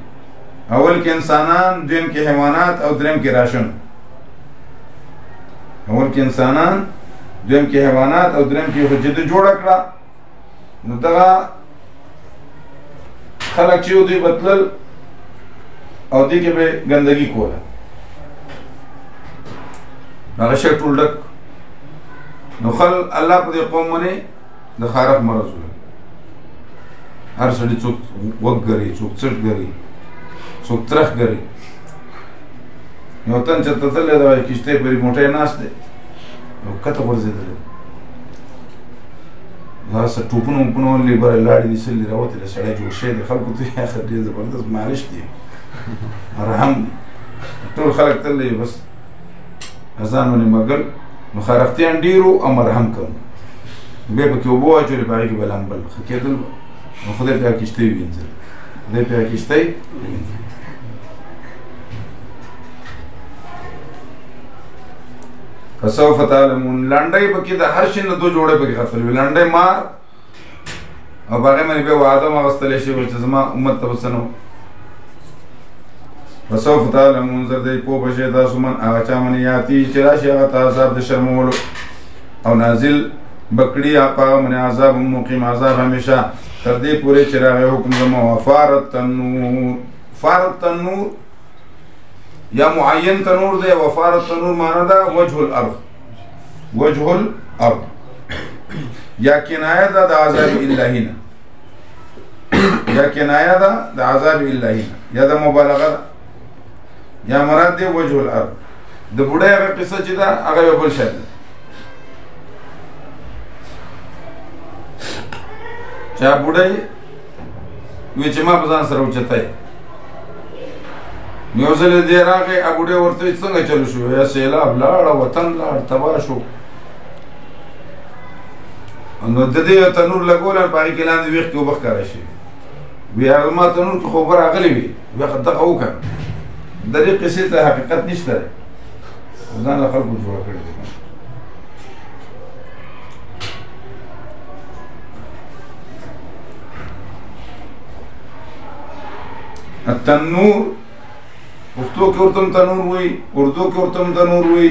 S1: اول کې انسانان دویم کې حیوانات او دریم کې راشن اول کې انسانان دویم کې حیوانات او دریم کې حجت جوړ کړه نو دا خلک چې دوی بدلل او دې کې به ګندګي کوله هغه شی ټول ډک نو خل الله په دې قوم باندې د خارق مرض هر سړي څوک وګري څوک څټ ګري څوک ترخ ګري یو تن چې تتلې دا کیشته پرې موټه ناشته نو کته ورزيدل دا څه ټوپونو په لیبر لاړې دي سړي راوته سړی جوړ شه د خلکو ته اخر دې زبردست مالش دي رحم ټول خلک تلې بس ازان باندې مګل نو خارختيان ډیرو امر هم کوم به په کې وبو اچول باغ کې بلامبل خکېدل نو خدای په کېشته وینځل خدای په کېشته فسوف تعلمون لانډای په کې د هر شي نه دوه جوړه په کې خپل لانډای مار او باغې باندې به وعده ما واستلې شي چې زما امت ته وسنو فسوف تعلمون زردی پو بشه تاسو من هغه چا من یاتی چې راشي هغه ته عذاب د شرمولو او نازل بکړي هغه من عذاب مقیم عذاب همیشه تر دې پورې چې راغی حکم زما وفارت تنور یا معین تنور دی وفارت تنور معنا دا وجه الارض یا کنایه دا د عذاب الهینا یا کنایه دا د عذاب الهینا یا د مبالغه یا مراد دی وجه الارض د بوډای هغه قصه چې دا هغه یو بل شی چا بوډای وی چې ما بزان سره اوچتای نو ځل دې راغی ا بوډای ورته څنګه چلو شو یا سیلاب لاړ وطن لاړ تبا شو نو د دې تنور لګول په کې لاندې ویخ کې وبخ شي وی هغه ما تنور کې خبر اغلی وی وخت دغه وکړ د دې قصې ته حقیقت نشته ځان له خلکو جوړ کړی دی التنور پښتو کې ورته تنور وای اردو کې ورته تنور وای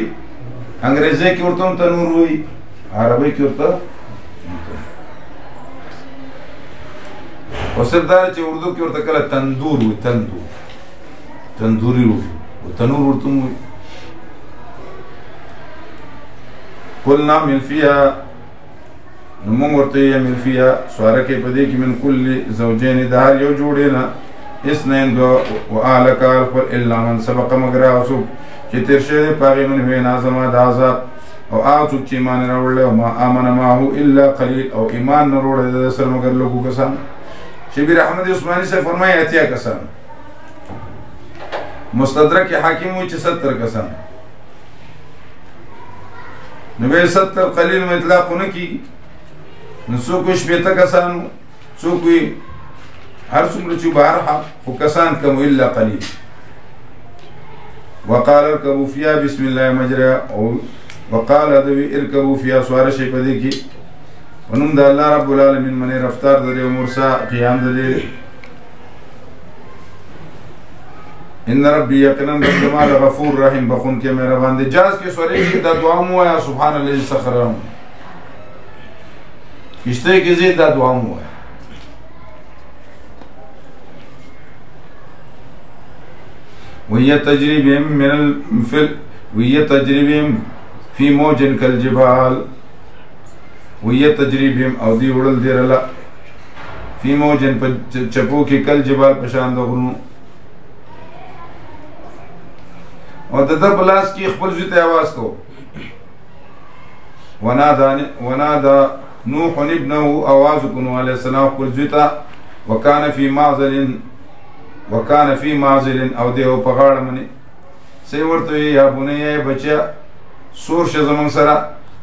S1: انګریزي کې ورته تنور وای عربي کې ورته وسردار چې اردو کې ورته کله تندور وای تندوري وای تنور ورته وای قلنا من فيها نمون ورته يمل فيها سواره کې پدې کې من كل زوجين د هر یو جوړینا اثنين دو وآلك الا من سبق مگر اوسو چې تیر شه پاره من وی نازم د عذاب او اوڅ چې ایمان راوړل او ما امن معه الا قليل او ایمان نه وروړل د سر مگر لوګو کسان. شبیر احمد عثماني سے فرمایي اتیا کسان. مستدرک حاکم وی چې 70 کسان. نو 70 قلیل مطلق نه کی نو څوک شپته کسان څوک هر څومره چې بهر او کسان کم الا قلیل. وقال اركبوا فيها بسم الله مجرى او وقال ادوي اركبوا فيها سوار شي پدې کې ونوم د الله رب العالمین منی رفتار د مرسا قیام د ان ربي يقينا بالجمال غفور رحيم بخون کې مهربان دي. جاز کې سورې کې د دعا مو یا سبحان الله سخرهم کشته کې زه د دعا مو وهي تجري بهم من الفل وهي تجري بهم في موج كالجبال وهي تجري بهم او دي وړل دي رلا في موج چپو کې كالجبال پشان دغونو او د بلاس کی خپل ځته आवाज کو ونادى نوح ابنه आवाज کو نوح علیہ السلام خپل ځته وكان في معزل او دیو په غاړه منی سی ورته یا بنیا بچا سور شه زمون سره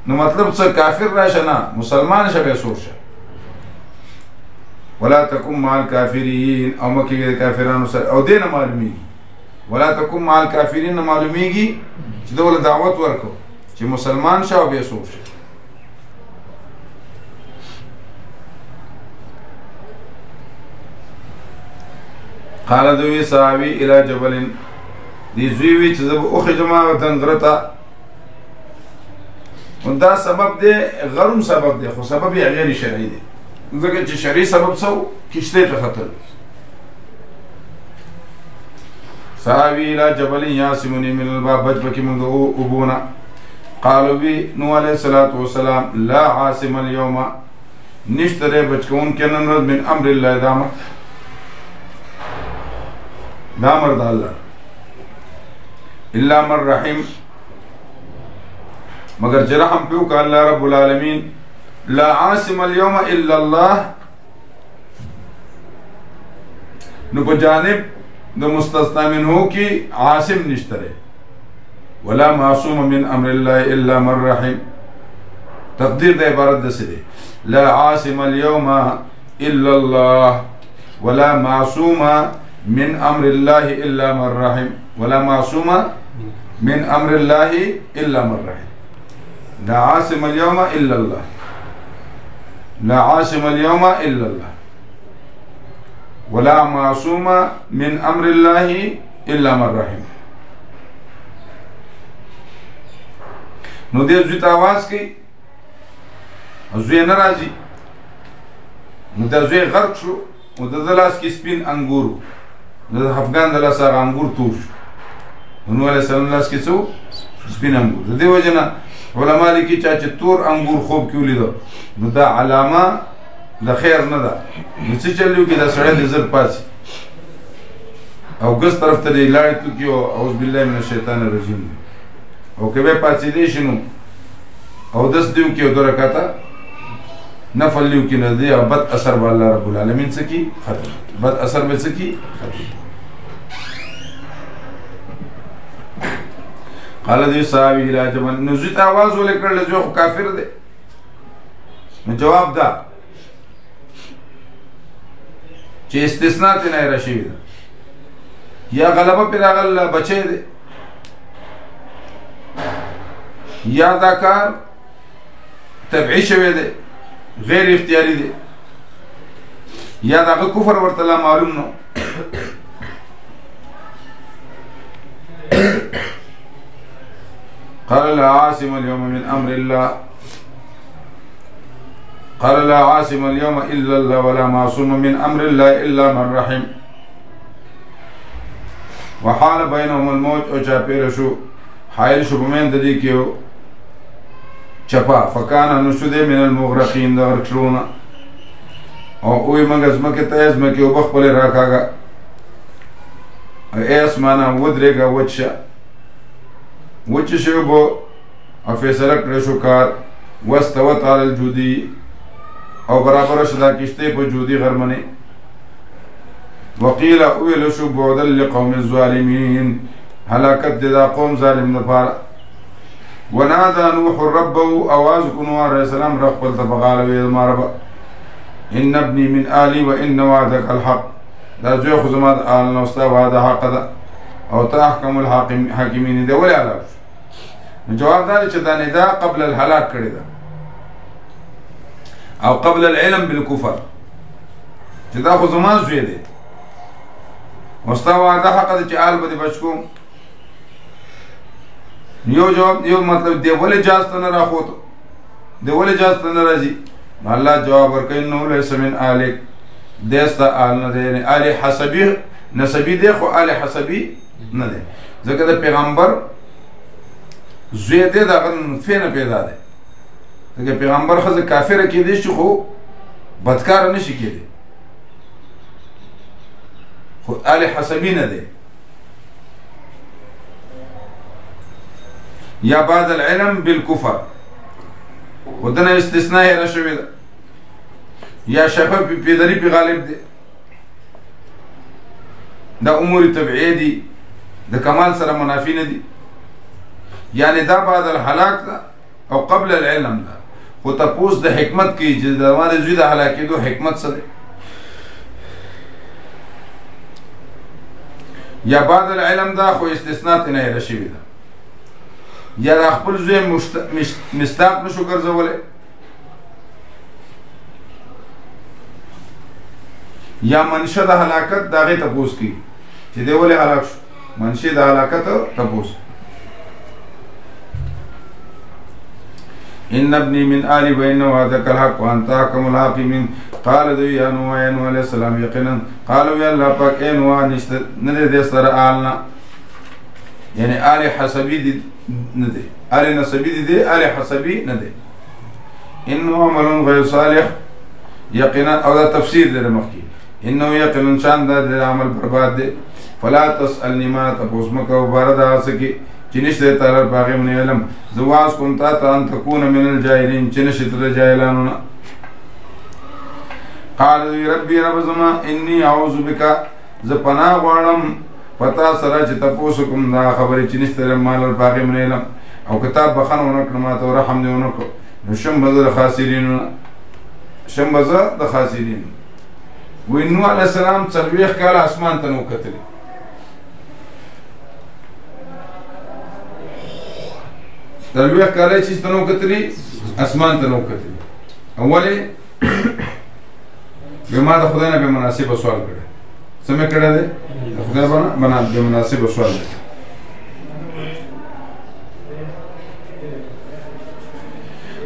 S1: نو مطلب څه کافر راشه نه مسلمان شه سور شه ولا تکم مع الكافرین او مکه کافرانو سره او دینه معلومی ولا تکم مع الكافرین معلومیږي چې دوله دعوت ورکو چې مسلمان شه او به سور شه. قال دوی ساوی الى جبل دی زوی چې زب او خجما دنګرتا دا سبب دی غرم سبب دی خو سبب یې غیر شرعي دی ځکه چې شرعي سبب څو کشته ته خطر ساوی الى جبل یاسمنی من الباب بچ من ابونا قالوا بي نوح علیہ الصلوۃ والسلام لا عاصم اليوم نشتره بچکون کنن من امر الله دامر دا اللہ الا من رحم مگر جرحم پیو کا اللہ رب العالمین لا عاصم اليوم الا اللہ نو بجانب دو مستثنى منه کی عاصم نشترے ولا معصوم من امر اللہ الا من رحم تقدیر دے عبارت دے سدے لا عاصم اليوم الا اللہ ولا معصوم من امر الله الا من رحم ولا معصوم من امر الله الا من رحم. لا عاصم اليوم الا الله لا عاصم اليوم الا الله ولا معصوم من امر الله الا من رحم. نو دې زوی ته आवाज کوي زوی نه راځي نو د زوی غرق شو او د لاس کې سپین انګورو د افغان د لاس انګور تور شو نو علیہ السلام لاس کې څو سپین انګور د دې وجنه علما لیکي چې تور انګور خوب کې ولیدو نو دا علامه د خیر نه ده نو چې چلیو کې دا سړی د زر پاسي او ګس طرف ته لاړ تو کې اعوذ بالله من الشیطان الرجیم او کبه پاسي دې شنو او دس دیو کې درکاته نفل لیو کی ندی او بد اثر با اللہ رب العالمین سکی ختم بد اثر میں سکی ختم. قال دی صحابی الى جبل نزیت آواز ولے کرلے جو کافر دے جواب دا چی استثناء تینا رشیوی دا یا غلبہ پر اغل بچے دے یا دا کار تبعی شوی دے غیر اختیاری دے یا دا کفر ورطلع معلوم نو قال لا عاصم اليوم من امر الله قال لا عاصم اليوم الا الله ولا معصوم من امر الله الا من رحم. وحال بينهم الموج او چاپیر شو حائل شو بمین ددی کیو چپا فکان نشد من المغرقین دا غرق شرونا او اوی منگ ازمکی تا ازمکی او بخ پلی راکاگا اے اسمانا ودرے گا وچشا وچشو بو افیسرک رشو کار واستوت علی الجودی او برابر شدا کشتے پا جودی غرمنے وقیل اویل شو بعدل لقوم الظالمین حلاکت دا قوم ظالم نپارا ونادى نوح ربه أوازك نوح عليه السلام رقبل تبغال ويدما ربا إن ابني من آلي وإن وعدك الحق دا زوي خزمات آل نوستا وعدا حق دا أو تحكم الحاكمين دا ولا علاق جواب دا چه دا قبل الحلاك کرده دا أو قبل العلم بالكفر چه دا خزمان زوي دا وستا وعدا حق دا چه آل بدي بچکو یو جواب یو مطلب دی ولې جاز ته نه راخوت دی ولې جاز ته نه راځي الله جواب ورکړي نو لیس من آلک دستا آل نه دی آل حسبی نسبی دی خو آل حسبی نه دی ځکه د پیغمبر زوی دی دغه نطفې نه پیدا دی ځکه پیغمبر ښځه کافره کېدی شي خو بدکاره نه شي کېدی خو آل حسبی نه دی یا بعد العلم بالكفر ودنا استثناء رشوی دا یا شفا پیدری پی غالب دے دا امور طبعی دی دا کمال سر منافی ندی یعنی دا بعد الحلاک دا او قبل العلم دا خو تپوس دا حکمت کی جز دا وان زوی دا حلاکی دو حکمت سر یا بعد العلم دا خو استثناء تنائی رشوی دا یا دا خپل زوی مستاق نشو گرزوله یا منشه دا حلاکت دا غی تپوس کی چی دے ولی حلاک شو منشه دا حلاکت تپوس ان ابنی من آلی و ان وعدک الحق وانت حکم الحاکمین قال دو یا نوح علیہ السلام یقینا قالو یا اللہ پاک اے نوح ندے دیستر آلنا یعنی آل حسبی دی ندے آل نسبی دی آل حسبی ندے انہو عملون غیر صالح یقینا او دا تفسیر دے مخی انہو یقینا شان دا دے عمل برباد دے فلا تسألنی ما تپوس مکہ وبارد آسکی چنش دے تالر باغی من علم زواز کنتا تا ان تکون من الجاہلین چنش تر جاہلانونا قال دی ربی رب زما انی اعوذ بکا زپنا غوانم پتا سره چې تاسو کوم دا خبرې چې نشته مال او باقي من علم او کتاب بخنه ونکړه ما ته رحم دې ونکړه نو شم بزر خاسرین شم بزر د خاسرین و نوح علیہ السلام څلوېښت کاله اسمان ته نو کتلی څلوېښت کاله چې ته نو کتلی اسمان ته نو کتلی اولې به ما د خدای نه به مناسب سوال کړی سمے کڑا دے خدا بنا بے مناسب سوال دے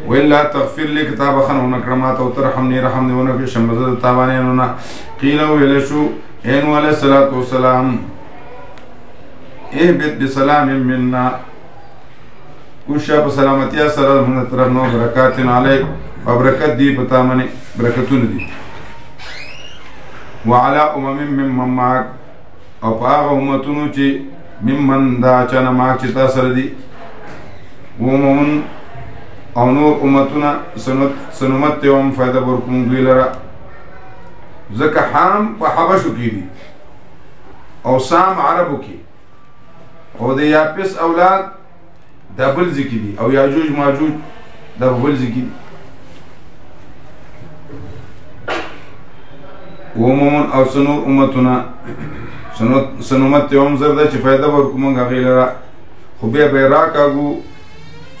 S1: وَإِلَّا تَغْفِرْ لِي كِتَابَ خَنَوْنَا كْرَمَاتَ وَتَرْحَمْنِي رَحَمْنِ وَنَكِ شَمَّزَدَ تَابَانِينُنَا قِيلَ وَإِلَشُ اِنُوا عَلَيْهِ الصَّلَاةُ وَالسَّلَامُ اِحْبِتْ بِسَلَامٍ مِنَّا کشا پا سلامتیا سر من طرف نو برکاتن علیک وبرکت دی پتا منی برکتون دی وعلى ممن معك او پاغ امتونو چی ممن دا چانا معك چی تاثر دی وممن او نور امتونا سنمت یوم فیده برکون دوی لرا زکا حام پا حبشو کی دی او سام عربو کی او دی یاپس اولاد دا بلزی کی دی او یاجوج ماجوج دا بلزی کی دی ومومن او سنور امتنا سنومت یوم زرده چی فیده برکومنگا غیلرا خوبیا بیراکاگو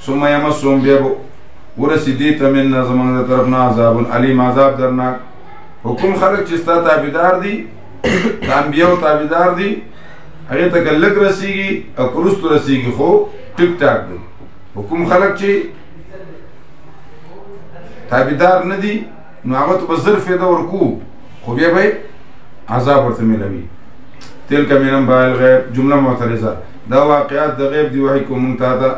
S1: سم یمسوم بیابو ورسی دیتا من زمان دا طرفنا عذاب علیم عذاب درناک حکم خلق چستا تابدار دی تا انبیاء تابدار دی اگر تک لگ رسیگی او کرست رسیگی خو ٹک ٹاک دی حکم خلق چی تابدار ندی نو آغا تو بزر فیده ورکو خو بیا بھائی عذاب ورته ملوي تلک من انباء الغیب جمله معترضه دا واقعات د غیب دی وحی کوم تا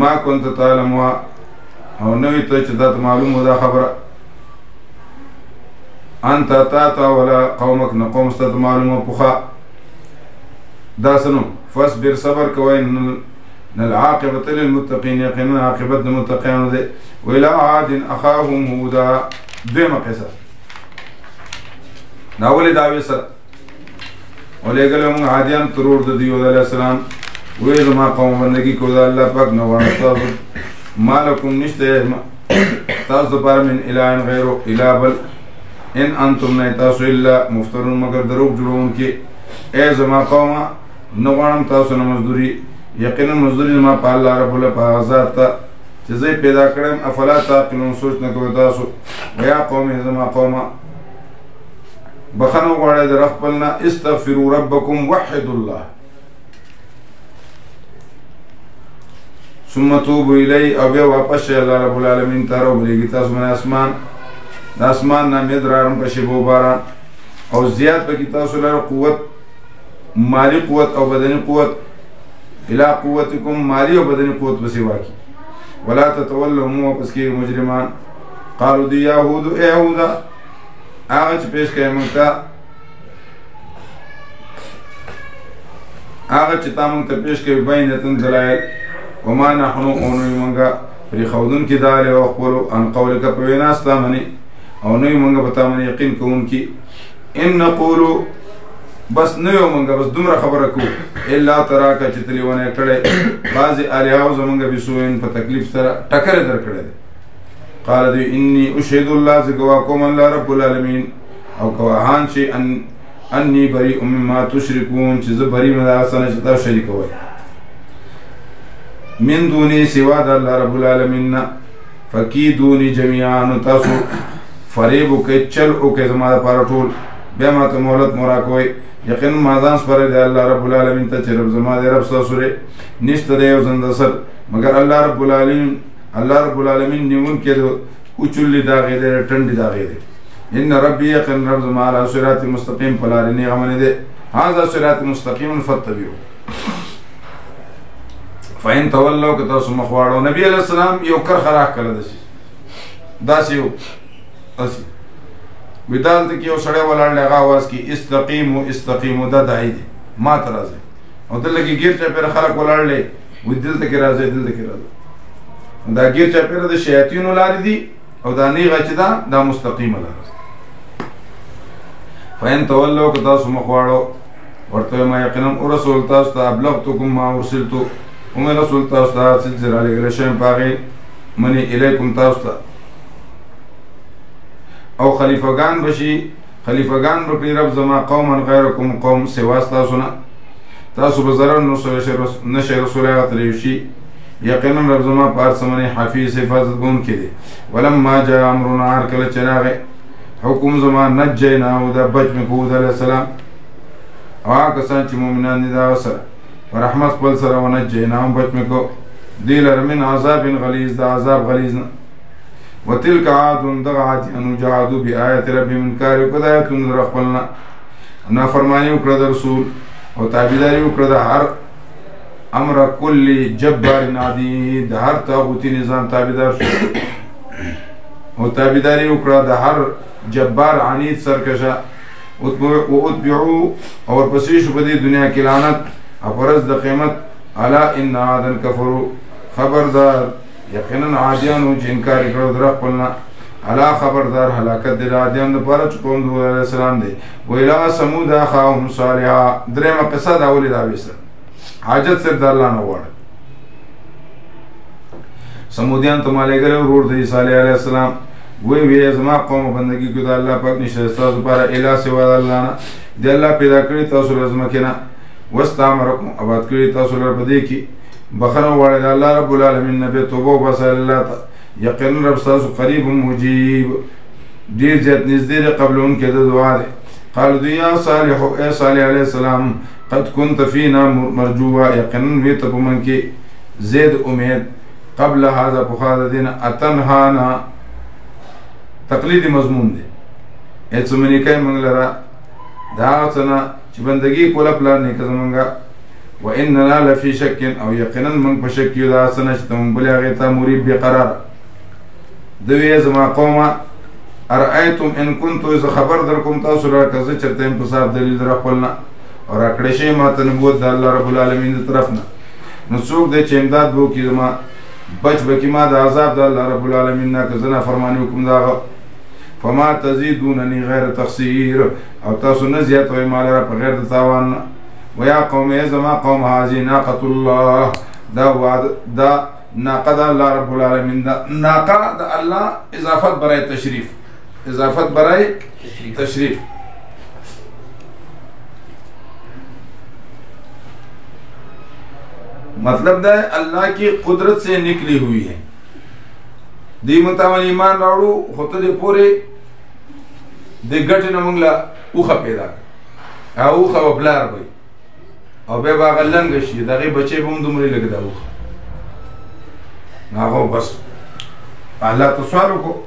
S1: ما كنت تعلموا او نوی ته چې دا معلوم دا خبره انت تا ولا قومك نه قوم ست معلومه پوخا دا سنو فاصبر صبر کوي ان العاقبه للمتقين يقينا عاقبه المتقين ده والى عاد اخاهم هودا دمه قصه ناول داوي سره ولګلم عادیان ترور د دیو علیہ السلام وې زما قوم بندگی کو دا الله پاک نو وانه مالکم نشته تاسو پر من اله غیره اله بل ان انتم نتاسو الا مفترون مگر دروغ جوړون کې اے زما قوم نو غواړم تاسو نه مزدوري یقینا مزدوري ما په الله رب العزت ته چې زه پیدا کړم افلا تعقلون سوچ نه کوئ تاسو یا قوم زما قوم بخنو غواړی د خپلنا استغفروا ربکم وحدوا الله ثم توبوا الی او بیا واپس شئ الله رب العالمین ته راوبلیږي تاسو باندې اسمان د اسمان نه امید راړم په شیبو باران او زیات پکې تاسو لپاره قوت مالی قوت او بدنی قوت الى قوتکم مالی او بدنی قوت بسوا کی ولا تتولوا واپس کی مجرمان قالوا دی یهود اے یهودا هغه چې پیش کوي موږ ته هغه چې تا موږ ته پیش کوي بینتن دلایل وما نحن اونوی منگا پری خودن کی دال او خپلو ان قولک په وینا ستا منی او نوی منگا پتا منی یقین کوم کی ان نقولو بس نوی منگا بس دومره خبره کو الا تراکا چې تلیونه کړي بعضی الیاو زمونږ بسوین په تکلیف سره ټکر در کړي قال دی انی اشهد الله زګوا کوم الله رب العالمین او کوهان شي انی بری مما تشركون چې زه بری مدا سره چې تاسو شریک وای من دونی سوا د الله رب العالمین فکیدونی جميعا تاسو فریب کې چل او کې زما لپاره ټول بیا ما ته مهلت مورا کوي یقین ما ځان سپاره دی الله رب العالمین ته چې رب زما دی رب تاسو لري نشته دی او زنده سر مگر الله رب العالمین نیون کې او چولې دا غیره ټنډي دا غیره ان ربي یقین رب زما علی صراط مستقیم فلارنی غمنه دی هاذا صراط مستقیم فاتبعوا فإن تولوا که تاسو مخواړو نبی علیہ السلام یو کر خراخ کړه داسې یو اسی ودال ته کې یو سړی ولاړ لغه आवाज کې استقیمو دا دای دی ما ته راځي او دلته کې ګیر چا پیر خلک ولاړ لې ودل ته کې راځي دلته کې راځي دا ګیر چا پیر د شیاطینو لارې دي او دا نه غچ دا مستقیمه لار فإن تولوا که تاسو مخواړو ورته ما یقینا رسول تاسو ته ابلغتکم ما ارسلتو ومن رسول تاسو ته سلسله علیه شیم پاغي منی الیکم تاسو ته او خلیفگان بشي خلیفگان بکړي رب زما قوما غیرکم قوم سوا تاسو نه تاسو به ضرر نشي رسول الله تریشي یقینا رب زما پار سمنه حفیظ حفاظت کوم کړي ولما جاء امرنا ارکل چراغ حکم زما نجینا او د بچ مکو علیہ السلام او هغه کسان چې مؤمنان دي دا وسره ورحمت قل سره ونجیناهم بچ مکو دیل من عذاب غلیظ دا عذاب غلیظ وتلك عاد دغعت ان جعدوا بآيات ربهم انكار وقضايات رخلنا نافرمانی وکړه د رسول او تابعداري وکړه د هر امر کل جبار عنید د هر طاغوتی نظام تابعدار شو او تابعداري وکړه د هر جبار عنید سرکشه واتبعوا اور پسې شو په دې دنیا کې لعنت اپرز د قیمت الا ان عادن کفروا خبردار یقینا عادیانو چې انکار کړو در خپلنا الا خبردار هلاکت د عادیانو لپاره چې قوم نوح علیہ السلام دی ویلا سمود اخاهم صالحا درېمه قصه دا ولې دا وسه حاجت سر د الله نه وړ سمودیان ته مالګره ورور دی صالح علیہ السلام وی زما قوم بندگی کو د الله پاک نشه تاسو لپاره اله سوا د الله نه دی الله پیدا کړی تاسو لازم کنا واستعمركم اباد کړی تاسو لپاره پدې کې بخنه وړه د الله رب العالمین نبی توبه وباسه الله یقینا رب تاسو قریب مجیب ډیر زیات نږدې قبلون کې د دعا ده قال یا صالح اے صالح علیہ السلام قد كنت فينا مرجوا یقینا وی ته من کې زید امید قبل هذا بخاد دین اتنهانا تقلیدی مضمون دی ایت سمنی کئی منگلرا دا سنا چې بندگی کوله پلان نه کزمنګا و اننا لفی شک او یقینا من په شک یو دا سنا چې تم بل هغه ته مرید به قرار دوی زما قومه ارأیتم ان کنتو اذا خبر در کوم تاسو را کزه چرته په صاحب دلیل در خپلنا او راکړې شي ماته نبوت د الله رب العالمین د طرف نه نو څوک دی چې امداد وکړي زما بچ بکی ما د عذاب د الله رب العالمین نه که زه نافرماني وکړم د هغه فما تزیدونني غیر تقصیر او تاسو نه زیاتوئ ما لره په غیر د تاوان نه ویا قوم ای زما قوم هذه ناقة الله دا ناقه د الله رب العالمین دا ناقه د الله اضافت برای تشریف اضافت برای تشریف مطلب دا اللہ کی قدرت سے نکلی ہوئی ہے دی متامن ایمان راوڑو خود دے پورے دے گٹ نمونگلا اوخا پیدا کر اوخا و بلار بھئی او بے باغ لنگشی دا غی بچے بم دمری لگ دا اوخا ناغو بس اللہ تو سوالو کو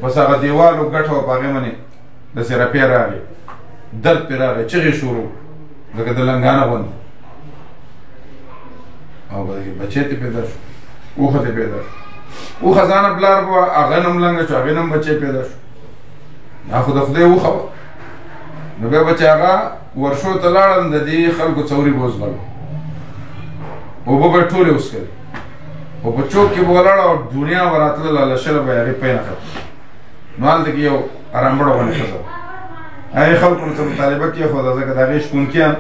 S1: بس آغا دیوالو گٹ ہو پاگے منی دسی رپیر آگے درد پیر آگے چغی شروع لگا دا لنگانا بند او بچے تے پیدا شو اوخا تے پیدا شو اوخا زانا بلار بوا آغنم لنگا شو آغنم بچے پیدا شو نا خود خودے اوخا با نو بے بچے آغا ورشو تلارن دا دی خلقو چوری بوز گلو او با بیٹھولے اس کے او بچوک کی بولارا اور دنیا وراتل اللہ لشل بیاغی پینا خط نوال دکی یو ارام بڑا ہونے خطا آئی خلقو نتا مطالبہ کیا خود ازا کدا غیش کن کیا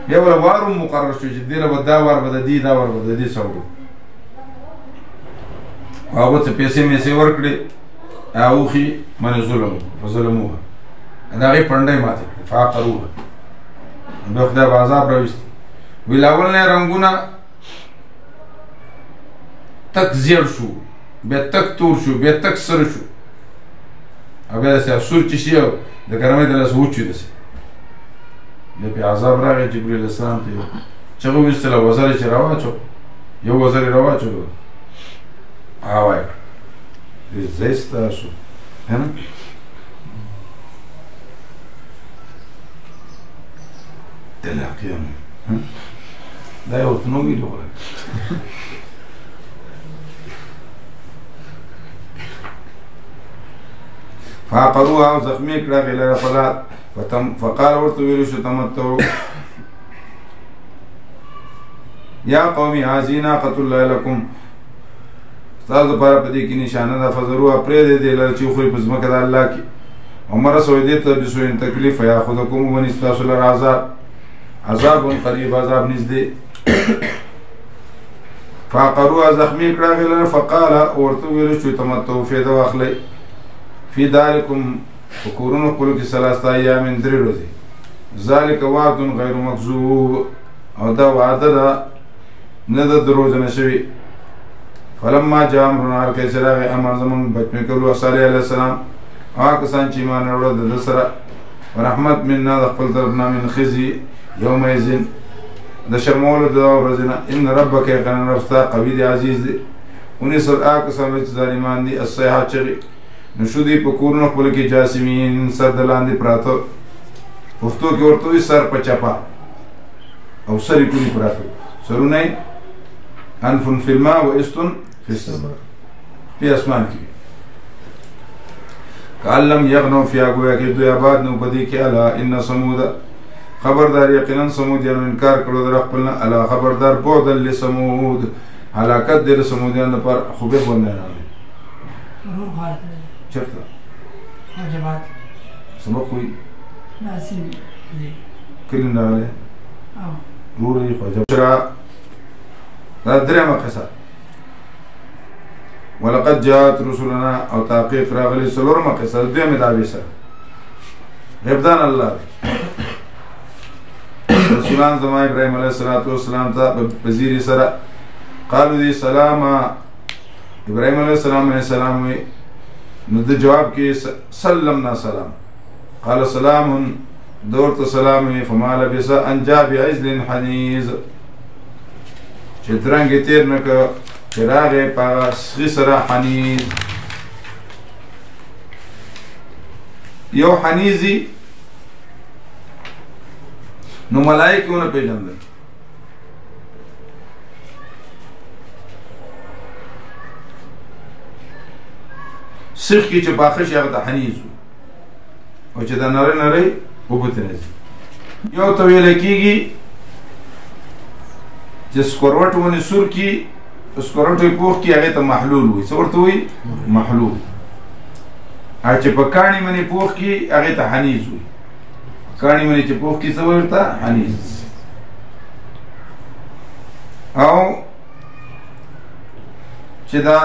S1: یا بلا وارم مقرر شو چی دیل با دا وار با دی دا وار با دی سوڑو آوات سے پیسے میں سے ورکڑی آوخی من ظلموها دا غی پندائی ماتے فاقروها بے خدا بازاب رویستی ویلاول نے رنگونا تک زیر شو بے تک تور شو بے تک سر شو او بے دسی سور چشی او دا کرمی دلس وچو دسی بے پی عذاب راگی جبریل السلام تیو چگو بیستلا وزاری چی روا چو یو وزاری روا چو آوائی کر زیستا شو ہے نا تلاقیانو دا یو تنوگی لو رہا فاقروها زخمی کڑا غیلر فلات فقال ورطو ویلوشو تمتو یا قومی هذه ناقة الله لکم استاذ پارا پدی کی نشانه دا فضروها پرید دے لرچی خوری پزمک دا اللہ کی عمر سوئی دیتا بسوئن تکلیف فیاخدکم ونستاسو لر عذاب قریب عذاب نزدے فاقروها زخمی کڑا غیلر فقال ورطو ویلوشو تمتو فیدو اخلی فی دارکم فکورون قلو کی سلاستا ایامین دری روزی ذالک وعد غیر مکذوب او دا وعد دا ندد روز نشوی فلما جا امرنا حال کیسے راغی امر زمان بچمی کرو صالح علیہ السلام آکسان چیمان روڑا دا دسرا ورحمت مننا دا قبل طرفنا من خزی یوم ایزن دا شرمول دا ورزنا ان ربک یقنن رفتا قوید عزیز دی انہی سر آکسان وچ ظالمان دی الصیحہ چغی نشودی پکورن خپل کی جاسمین سر دلاندی پراتو پختو کی ورتوی سر پچپا او سری کنی پراتو سرو نئی انفن فی الماء و استن فی السماء پی اسمان کی کاللم یغنو فی آگویا کی دوی آباد نو بدی کی علا ان سمودا خبردار یقیناً سمودیانو انکار کرو در اقبلنا علا خبردار بودن لی سمود حلاکت دیر سمودیان پر خوبی بندن آنے چرتا واجبات سبق ہوئی ناسیم کلن ڈالے رو رہی خواجب شرع دا درہم قصہ ولقد جاءت رسولنا او تحقیق راغلی سلورم قصہ درہم دعوی سر غیبدان اللہ رسولان زمان ابراہیم علیہ السلام تا بزیری سر قالو دی سلام ابراہیم علیہ السلام علیہ السلام ہوئی ند جواب کی سلمنا سلام قال سلام دورت سلامی فما لبسا انجا بعجل حنیز چترنگی تیر نکا چراغ پا سغسر حنیز یو حنیزی نو ملائکیوں نے پیجندر سیخ کې چې پاخه شي هغه ته حنیز وي او چې دا نری نری اوبه ته نه ځي. یو ته ویل کېږي چې سکروټ ونې سور کي سکروټ یې پوخ کي هغې ته محلول وي. څه ورته وایي؟ محلول. او چې په کاڼي منې پوخ کي هغې ته حنیز وي. کاڼي منې چې پوخ کي څه وایي ورته؟ حنیز. او چې دا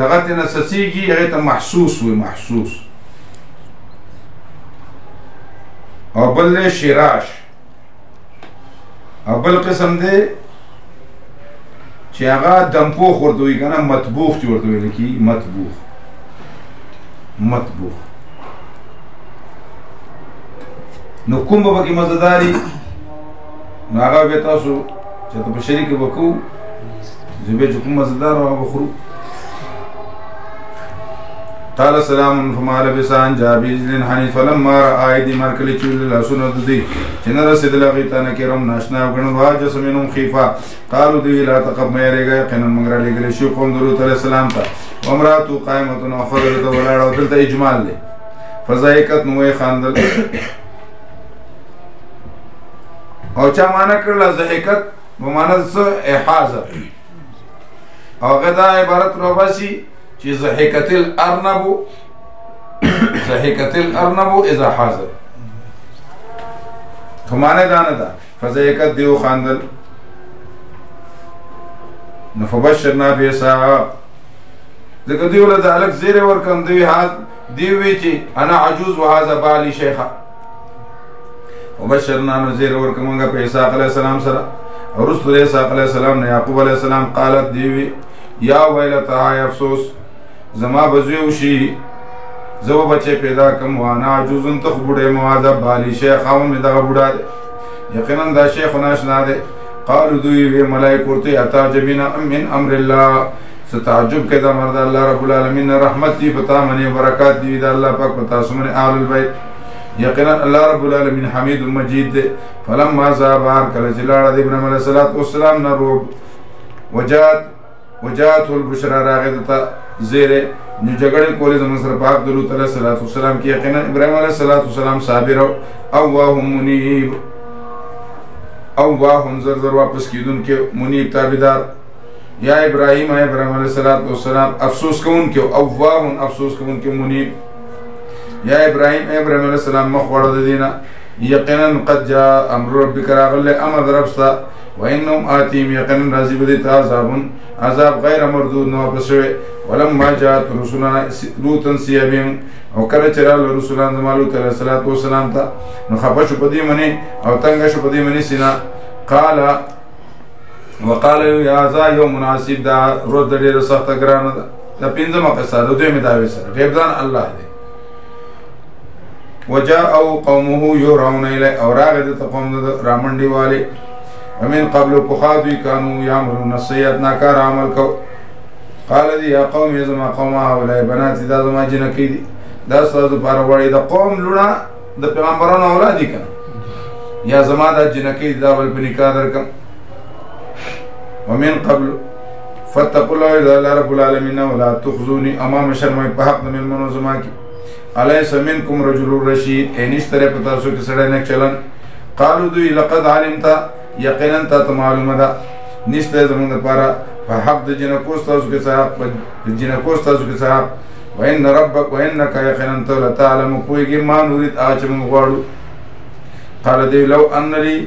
S1: دغه ته نه څڅېږي هغې ته محسوس وي. محسوس. او بل دی شراش. او بل قسم دی چې هغه دمپوخ ورته وایي که نه مطبوخ چې ورته ویل کېږي. مطبوخ. مطبوخ. نو کوم به پکې مزهداري نو هغه بیا تاسو چېرته په شریکه به کوو زه بیا چې کوم مزهدار هغه به خورو. قال سلام فما لبث ان جاء بعجل حنيذ فلما راى ايديهم هرکلې چې لاسونه د دوی چې نه رسېدل هغې ته نکرم ناشنا وګڼل وحاجس منهم خیفه قالوا دوی لا تخف مه یېرېږه یقینا موږ رالېږلی شوي قوم د لوط علیه السلام ته وامرأته قائمة او ښځه ته ولاړه او دلته اجمال دی فضحکت نو ویې خندل او چا معنا کړله ضحکت په معنا د څه احاظه او هغه دا عبارت راباسي چې ضحکت الارنب ضحکت الارنب اذا حاضر خو معنی دا نه ده فضحکت دی وخندل نو فبشرنا بإسحاق ځکه دوی له د هلک زیری ورکړم دوی وی چې انا عجوز وهذا بالي شیخه وبشرنا نو زیری ورکړم موږ په اسحاق علیه السلام سره وروسته د اسحاق علیه السلام نه یعقوب علیه السلام قالت دی وی یا ویلتها افسوس زما به زوی وشي زه به بچی پیدا کړم وانا عجوز ته خو بوډی یم وهذا بالي شیخه هم مې دغه بوډا دی یقینا دا شیخ ناشنا دی قالو دوی وی ملائکو ورته اتعجبین من امر الله ستعجب کې دا مرد الله رب العالمین رحمت دی پتا منی برکات دی دا الله پاک پتا سمنه آل البیت یقینا الله رب العالمین حمید مجید دی فلما ذهب کله چې لاړه د ابراهیم علیه السلام نه روب وجاءته البشرى راغې ته زیری نو جګړې کولې زموږ سره پاک د لوط علیه السلام کې یقینا ابراهیم علیه السلام صابر او اواه منیب اواه زر زر واپس کیدونکې منیب تابعدار یا ابراهیم علیه السلام افسوس کوونکی اواه افسوس کوونکی منیب یا ابراهیم علیه السلام مخ وړه د دینه یقینا قد جاء امر ربک راغلی امر د رب ستا وانهم آتیهم یقینا راځي به دې ته عذاب غیر مردود نه واپس شوی ولما جاءت رسلنا لوطا سیئ بهم او کله چې راغله رسولان زما لوط علیه السلام ته نو خفه شو په دې منې او تنګه شو په دې منې سینه وقال یا هذا یوم عصیب دا ورځ د ډېره سخته ګرانه ده دا پنځمه قصه ده دویمې دعوې سره غیبدان الله دی وجاءه قومه یهرعون الیه او راغی دته قوم د رامنډې والې ومن قبل پخوا دوی کانو یعملون السیئات ناکار عمل کو قال دی یا قوم زما قوم هؤلاء بناتي دا زما جنکې دي دا ستاسو لپاره وړي د قوم لوڼه د پیغمبرانو اولاد دي که یا زما دا جنکې دا بل په نکاح درکړم ومن قبل فاتقوا الله الله رب العالمین ولا تخزوني امام شرمای په حق د مېلمنو زما کې الیس منکم رجل رشید نشته په تاسو کې سړی نیک چلن قالو دوی لقد علمت یقینا ته معلومه ده نشته زموږ دپاره په حق د جنکو ستاسو کې څه حق د جنکو ستاسو کې څه حق وان ربک وانک یقینا ته لتعلم پوهېږې ما نرید هغه چې موږ غواړو قال دوی لو ان لی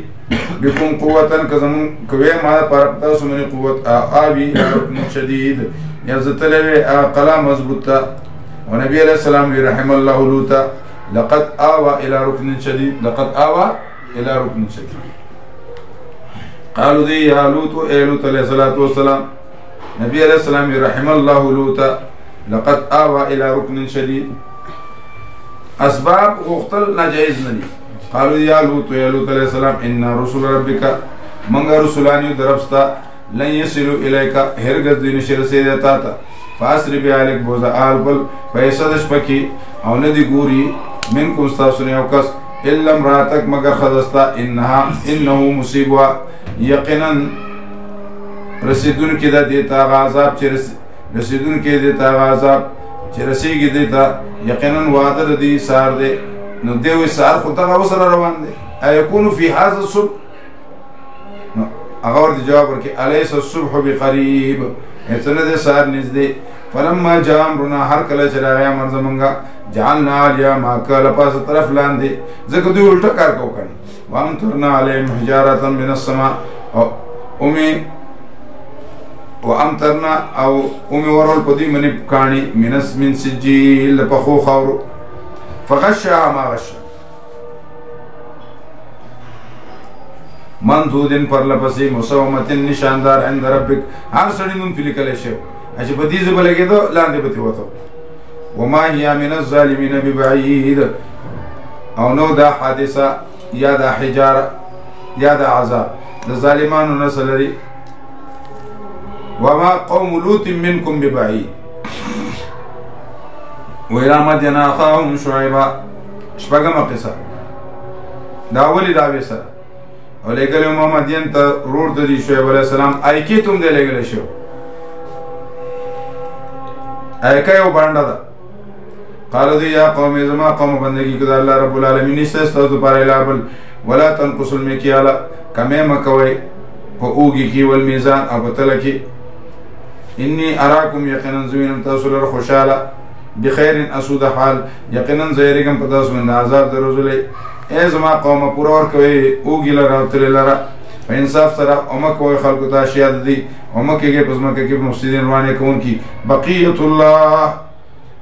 S1: بكم قوة كزمون كوي ما پرب تاسو منی قوت آوی رکن شدید یا زتلوی قلا مضبوطا ونبی علیہ السلام رحم الله لوطا لقد آوى الى ركن شدید لقد آوى الى ركن شدید قالوا دی یا لوط اے لوط علیہ السلام نبی علیہ السلام رحم الله لوطا لقد آوى الى ركن شدید اسباب غختل ناجائز ندی قالوا یا لوط علیہ السلام ان رسول ربک منگا رسولانی دربستا لن یصلوا الیک هرگز دین شرسید تا تا فاسر بیالک بوزا آل بل فیصدش پکی او ندی گوری من کم استاسونی اوکس الا امراتک مگر خدستا انہو مصیبوا یقینا رسیدون کی دا دیتا غازاب چی رسیدون کی دیتا غازاب چې رسیږي دې ته یقینا وعده د دې سار دی نو دی وی سار خو ته سره روان دی ايكون في هذا الصبح نو هغه ورته جواب ورکړي اليس الصبح بقريب اتنه دې سار نږدې فلما جاء امرنا هر کله چې راغی امر زمونږه جعلنا عليها ما کله پاسه طرف لاندې ځکه دوی الټه کار کوي وامطرنا عليهم حجارة من السماء وامطرنا او ورول پدی منی کانی من سجیل پخو خاورو فغشا ما غشا منذودن پر لپسی مسومتن نشاندار عند ربک هر سړی نوم پلی کله شو چې بدی زبلګې دو لاندې پتی وته وما هي من الظالمين ببعيد او نو دا حادثه یا دا حجاره یا دا عذاب د ظالمانو نسلري وما قوم لوط منكم ببعيد وإلى مدين أخاهم شعيبا شپږمه قصه دا اولی دعوی سره او لګلو ما مدین ته ورور د شعیب علیہ السلام ایکی تم دې لګل شو ایکا یو باندې دا قالو دی یا قوم زما قوم بندگی کړه الله رب العالمین استاسو پر الابل ولا تنقصوا المكيال کمه مکوي په اوږي کې ول میزان او بتل کې انی اراکم یقینا زوینم تاسو لره خوشاله بخیر اسود حال یقینا زیرګم په تاسو باندې عذاب درولې ای زما قوم پورا ور کوي اوږي لره او تل لره په انصاف سره اومه کوي خلکو ته اشیاء دي اومه کېږي پس مکه کې مفسدين روانه کوون کی بقیت الله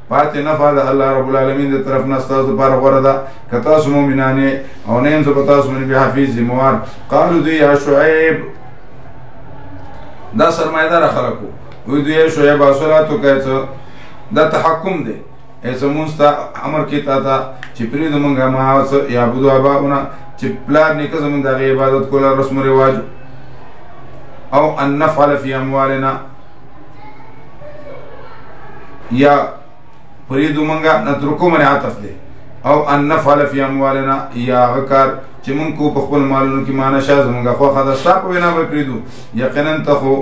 S1: پات نفع الله رب العالمین دې طرف نه استاد پر وردا کتا سو مؤمنانه او نه ان زبتا سو من بحفیظ موار قالوا دی یا شعیب دا سرمایدار خلکو وی دی شعیب اصلاتو کایته دا تحکم دی ایسا مونستا امر کی تا تا چی پرید منگا ماوس یعبدو آباؤنا چی پلار نیکا زمون دا غی عبادت کولا رسم و رواج او ان نفعل فی اموالنا یا پریدو منگا نترکو من عطف دے او ان نفعل فی اموالنا یا غکار چی من کو پخبل مالونو کی مانا شاز منگا خواہ خدستا پوینا بپریدو یقینا تخو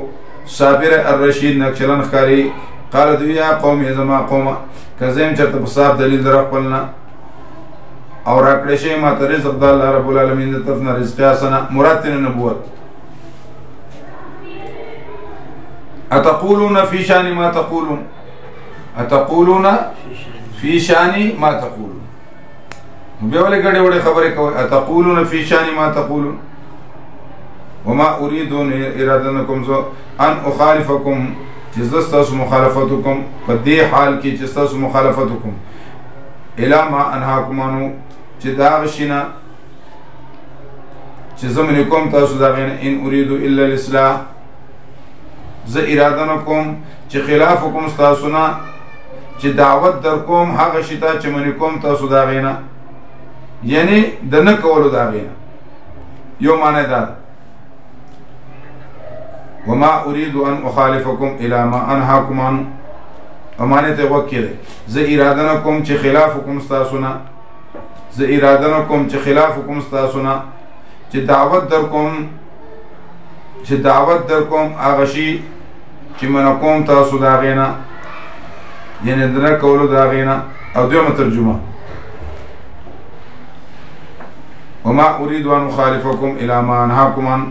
S1: صابر الرشید نکشلن خکاری قال دو یا قوم ازما قوم کزیم چرت بصاب دلیل در اقبلنا اور اکڑشی ما ترزق دا اللہ رب العالمین طرفنا رزق حسنا مراد تین نبوت اتقولون فی شان ما تقولون اتقولون فی شان ما تقولون بیولی گڑی وڑی خبری کوئی اتقولون فی شان ما تقولون وما اريدون ارادنکم زو ان اخالفکم چیزستاس مخالفتکم فدی حال کی چیزستاس مخالفتکم الى ما انهاکمانو چی داغشینا چی زمنکم تاسو داغین ان اریدو الا الاصلاح ز ارادنکم چی خلافکم ستاسونا چی دعوت درکم حق شتا چی منکم تاسو داغینا یعنی دنکولو داغینا یو معنی داد وما اريد ان اخالفكم الى ما انهاكم عنه امانه وکیل ز ارادنکم چ خلافکم استاسنا ز ارادنکم چ خلافکم استاسنا چ دعوت درکم اغشی چ منکم تاسو داغینا یعنی دنا کولو داغینا او دیمه ترجمه وما اريد ان اخالفكم الى ما انهاكم عنه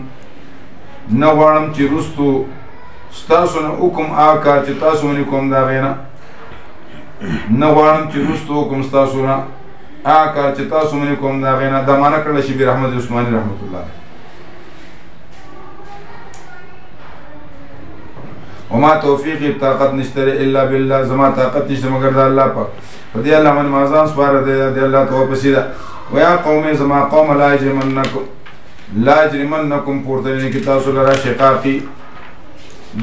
S1: نوانم چی رستو ستاسو نا حکم آکار چی تاسو منی کوم دا غینا نوانم چی رستو حکم ستاسو نا آکار چی تاسو منی کوم دا غینا دا مانا کرده شبیر احمد عثمانی رحمت اللہ وما توفیقی طاقت نشتر الا باللہ زما طاقت نشتر مگر دا اللہ پاک فدی اللہ من مازان سپار دے اللہ تو پسیدہ ویا قوم زما قوم لا یجرمنکم لا یجرمنکم پورتنی کی تاسو لرا شقاقی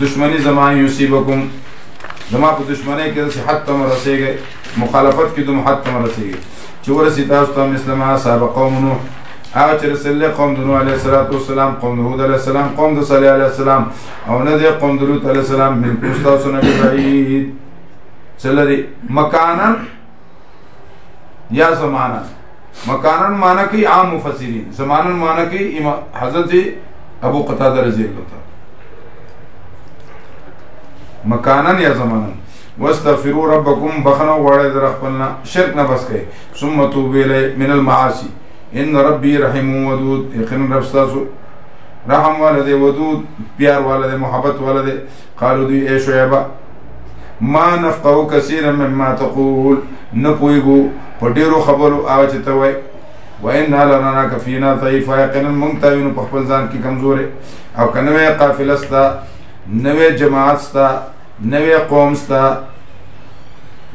S1: دشمنی زمان یصیبکم زما کو دشمنی کے حد تم رسے گئے مخالفت کی تم حد تم رسے گئے چور سی تاسو تم اسلام صاحب قوم نوح آج رسل قوم نوح علیہ الصلوۃ والسلام قوم هود علیہ السلام قوم صالح علیہ السلام او ندی قوم لوط علیہ السلام من تاسو نبی بعید چلری مکانا یا زمانا مکانن معنی کی عام مفسرین زمانن معنی کی حضرت ابو قتادہ رضی اللہ عنہ مکانن یا زمانن واستغفروا ربكم بخنوا وغواړئ در خپلنا شرک نه بس کوئ ثم توبوا الیه من المعاصی ان ربی رحیم ودود یقینا رب ستاسو رحم والده ودود پیار والده محبت والده قالوا دی اے شعیبہ ما نفقه كثيرا مما تقول نپویگو په ډیرو خبرو هغه چې ته وایې وإنا لنراک فینا ضعیفا یقینا موږ تا وینو په خپل ځان کې کمزورې او که نوې قافله ستا نوې جماعت ستا نوې قوم ستا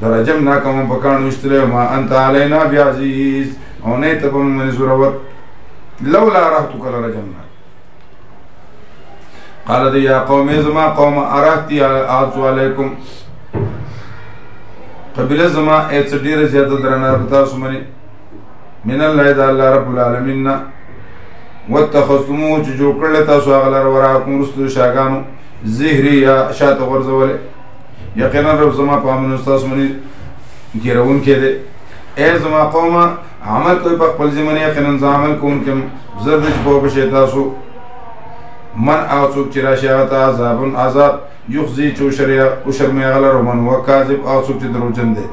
S1: لرجمناک موږ په کاڼو ویشتلی وما انت علینا بعزیز او نه ته په موږ باندې زورور لولا رحتک لرجمناک قال دی یا قوم زما قوم ارحتی اعوذ علیکم قبیله زما ایت ډیره زیاته درنه پتا سمنی من الله دا الله رب العالمین واتخذتموه چې جوړ کړل تاسو هغه لر وراکم رسل شاګانو زهري یا شاته غرزول یقینا رب زما په امن تاسو منی ګیرون کې دي اے زما قوم عمل کوي په خپل ځمنه یقینا عمل کوونکم زرد په بشه تاسو من او څوک چې راشي هغه عذاب عذاب یخزي چو شریا او شرمیا غلر من هو کاذب او څوک چې دروژن دي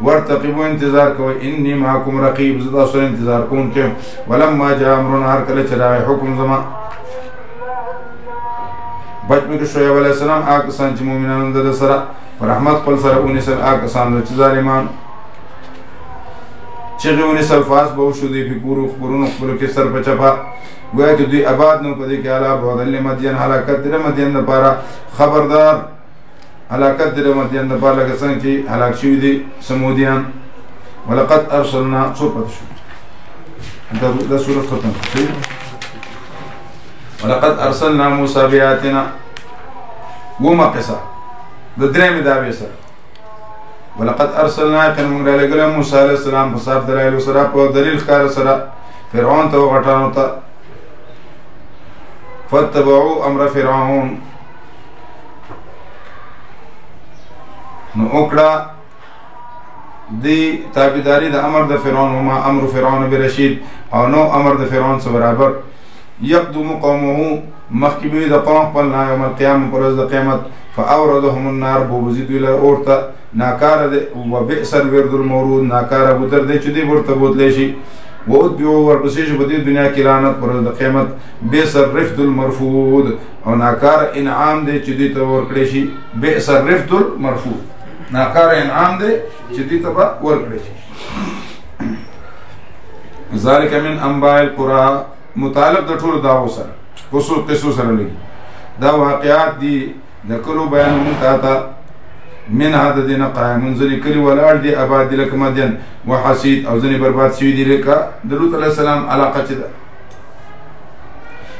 S1: ورتقبوا انتظار کوي انی معکم رقیب زدا سره انتظار کوم کې ولما جاء امرنا هر کله چې راغی حکم زما بچ مې شعیب علیہ السلام هغه کسان چې مؤمنانو د سره رحمت خپل سره ونیسل هغه کسان چې ظالمان چې ونیسل فاس به شو دي په پورو خبرونو خپل کې سر بچپا گویا کہ دوی آباد نو پدې کې اعلی بودل مدین هلاکت در مدین لپاره خبردار هلاکت در مدین لپاره لکه څنګه چې هلاک شوی دي سمودیان ولقد ارسلنا صوبت شو دا سورۃ ختم شي ولقد ارسلنا موسی بیاتنا وما قصه د درېمې داوی سره ولقد ارسلنا كن رجل موسی علیہ السلام په صاحب دلایل سره په دلیل ښکار سره فرعون ته غټانو ته فاتبعوا امر فرعون نو اوکړه دی تابعداري د امر د فرعون وما امر فرعون برشید او نو امر د فرعون سره برابر يقدم قومه مخکبي د قوم خپل یوم القیامت پر ورځ د قیامت فاوردهم النار بوزید الى اورته ناکار د وبئس الورد المورود ناکار بوتر د چدي ورته بوتلی شي وود بیو ورپسې شو په دې دنیا کې لعنت پر د قیامت بئس الرفد المرفود او ناکار انعام دی چې دې ته ورکړی شي بئس الرفد المرفود ناکار انعام دی چې دې ته ورکړی شي ذالک من انباء القرى متعلق د ټولو داو سره وسو قصو سره لګي دا واقعات دي د کلو بیان مونږ من هذا دين قائم منزل كل والارض اباد لك مدين وحسيد او زني برباد شوی دي لك درود علیہ السلام علاقه چدا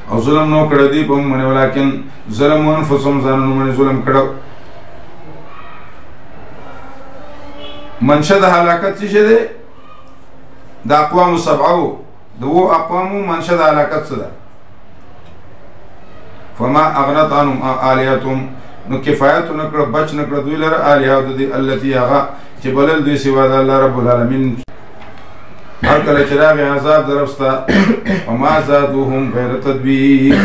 S1: او ظلم نو کړه دی په من ولکن ظلم انفسهم ځانونو من ظلم کړه منشد هلاکت څه ده د اقوام سبعو دو اقوام منشد هلاکت څه ده فما اغنت عنهم آلهتهم نو کفایت نکړه بچ نکړه دوی لره الیه د دې التي هغه چې بلل دوی سوا د الله رب العالمین هر کله چې راغی عذاب درفستا وما زادوهم غیر تدبیر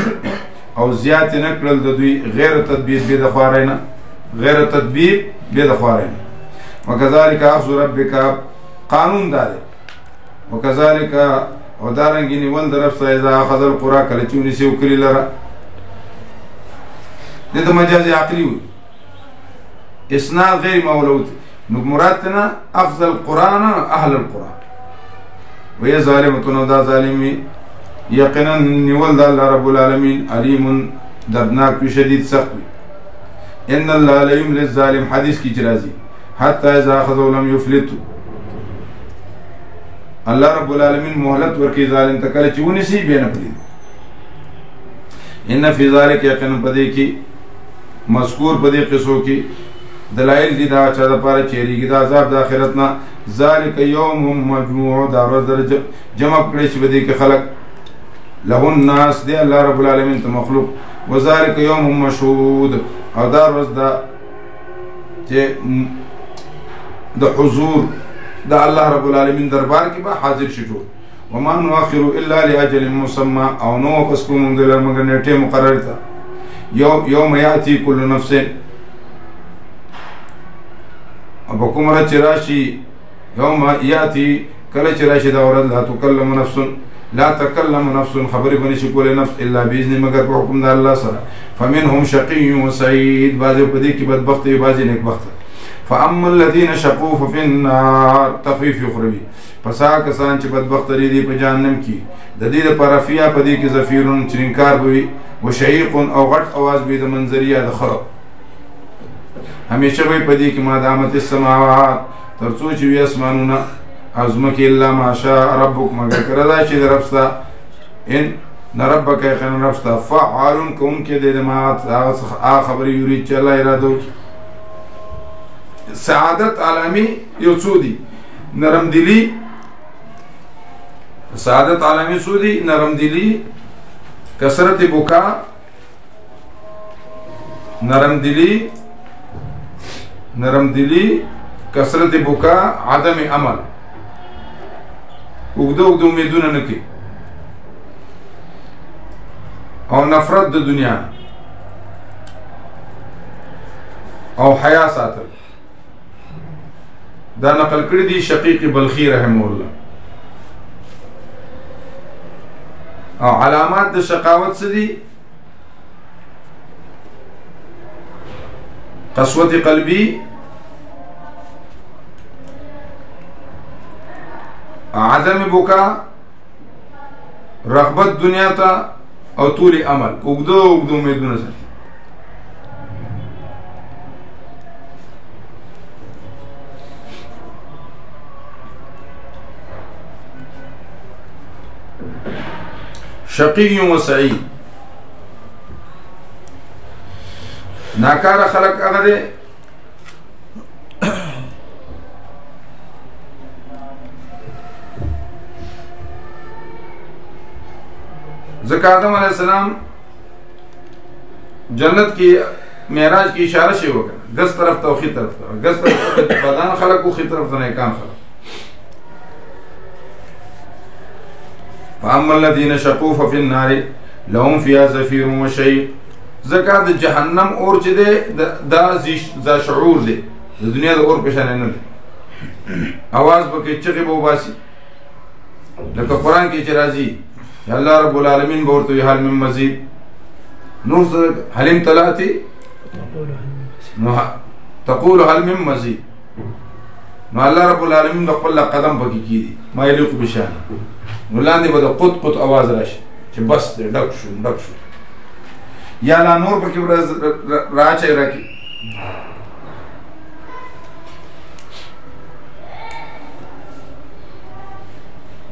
S1: او زیات نکړل د دوی غیر تدبیر به د خوارینه غیر تدبیر به د خوارینه وکذالک اخذ ربک قانون دار وکذالک او دارنګ نیول درفستا اذا اخذ القرى کله چې ونیسو کلی لره ده مجاز عقلی وي اسناد غیر مولود نو مرادنا اخذ القرآن اهل القرآن وهي ظالمة دا ظالمي یقینا نیول دا الله رب العالمین علیم دردناک وي شدید سخت وي ان الله لا يملي الظالم حدیث کی جرازی حتى اذا اخذوا لم يفلتوا الله رب العالمین مهلت ورکی ظالم ته کله چې ونیسي بیا نه پدې ان فی ذلک یقینا پدې کې مذکور پدې قصو کې دلائل دي دا چا د پاره چیرېږي دا عذاب د آخرت نه ذالک یوم مجموع دا ورځ جمع کړي چې پدې کې خلق له الناس دی الله رب العالمین ته مخلوق وذالک یوم مشهود او دا ورځ دا چې د حضور دا الله رب العالمین دربار کې به حاضر شي ټول وما نؤخر الا لاجل مسمى او نو پس کوم د لمغه نیټه مقرره ده یوم یاتی کل نفس او په کوم ورځ چې راشي یوم یاتی کله چې راشي دا ورځ لا تکلم نفس لا تکلم نفس خبرې به نشي کولی نفس الا باذن مگر په حکم د الله سره فمنهم شقي وسعيد بعضې په دې کې بدبخت وي بعضې نیکبخته فاما الذين شقوا ففي النار تخفیف اخروي پس هغه کسان چې بدبخت دي په جهنم کې د دې لپاره فيها په دې کې زفیرون چرینکار به وي وشهیق او غټ اواز به د منظریه د خراب همیشه به په دې کې ما دامت السماوات تر څو چې وي اسمانونه او ځمکې الا ما شاء ربک مگر کله دا چې د رب ستا ان ربک یقینا رب ستا فعال کوونکی دی د ما هغه خبرې یرید چې الله اراده وکړي سعادت عالمي یو څو دي نرم دلی سعادت عالمي څو دي نرم دلی کثرت بکا نرم دلی کثرت بکا عدم عمل اوږده امیدونه نه کوي او نفرت د دنیا او حیا ساتل دا نقل کړی دی شقیق بلخی رحمه الله او علامات د شقاوت څه دي قسوت قلبی عدم بکا رغبت دنیا تا او طول عمل اوږده امیدونه ساتي شقی و سعید ناکار خلق هغه دی ځکه آدم علیہ السلام جنت کی معراج کی اشاره شی وکړه ګس طرف ته او خي طرف ته ګس طرف ته بدن خلق او خي طرف ته نیکان خلق فاما الذين شقوا ففي النار لهم فيها زفير وشهيق ځکه د جهنم اور چې دی دا ذا شعور دی د دنیا د اور په شان نه دی اواز به کې چغې به وباسي لکه قرآن کې چې راځي الله رب العالمین به ورته حل من مزید نور حلیم تلاتی تقول هل من مزید نو الله رب العالمین د خپل قدم پکې کیدي ما یلیق بشان نو لاندې به د قط قط आवाज راشي چې بس دې ډک شو یا لا نور پکې راچي راکی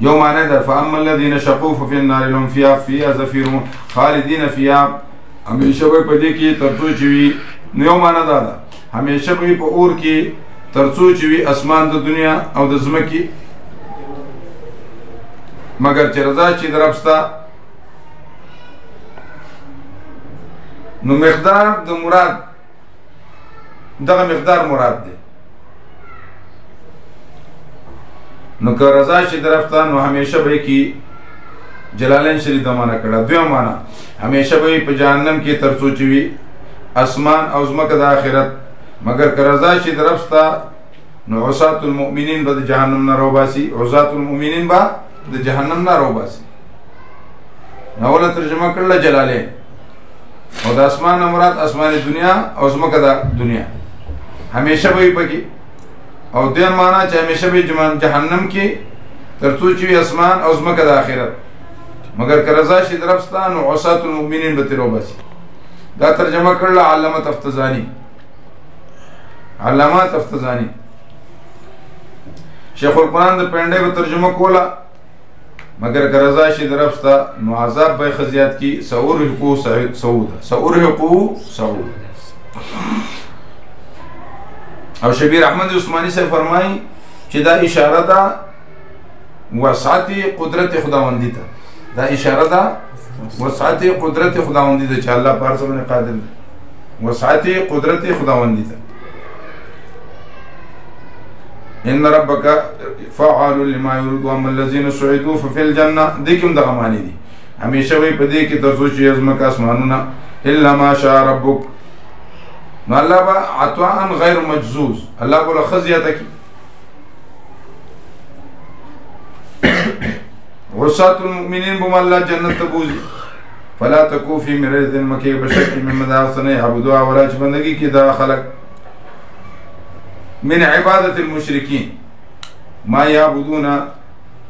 S1: یو معنی ده فاما الذين شقوا ففي النار لهم فيها زفير خالدين فيها همیشه به په دې کې ترڅو چې وي نو یو معنی ده همیشه به په اور کې ترڅو چې وي اسمان د دنیا او د ځمکې مگر چې رضا چې درپستا نو مقدار د مراد دغه مقدار مراد دی نو که رضا چې درپستا نو همیشه به کې جلالین شریف معنا کړه دویم معنا همیشه به په جهنم کې ترڅو چې وي اسمان او ځمکه د آخرت مگر که رضا چې درپستا نو عصات المؤمنین به د جهنم نه روباسي عصات المؤمنین به د جهنم نه روباسي اوله ترجمه کړل جلالین او د اسمان مراد اسمان دنیا او ځمکه د دنیا همیشه به پکې او دین معنا چې همیشه به جهنم کې ترڅو چې اسمان او ځمکه د آخرت مگر که رضا شي درپستا نو عصات المؤمنین به روباسي دا ترجمه کړل علامه تفتزانی علامه تفتزانی شیخ القرآن د پنده به ترجمه کوله مگر که رضا شي درپستا نو عذاب به خزیات کی سأرهقو سعود او شبیر احمد عثمانی سے فرمائی چې دا اشاره ده وسعت قدرت خداوندی ته دا اشاره ده وسعت قدرت خداوندی ته چې الله پارس باندې قادر دی وسعت قدرت خداوندی ته ان ربک فعال لما يريد واما الذين سعدوا ففي الجنه دګم دغه معنی دي همیشه وي په دې کې ترڅو چې ازمکه اسمانونه الا ما شاء ربک نو الله با عطاء غیر مجزوز الله بولا خزیته کی غصات المؤمنین بم الله جنت تبوزی فلا تکو فی مرض مکی بشک مما داخل عبدوا ولا بندگی کی دا خلق من عبادت المشرکین ما یعبدون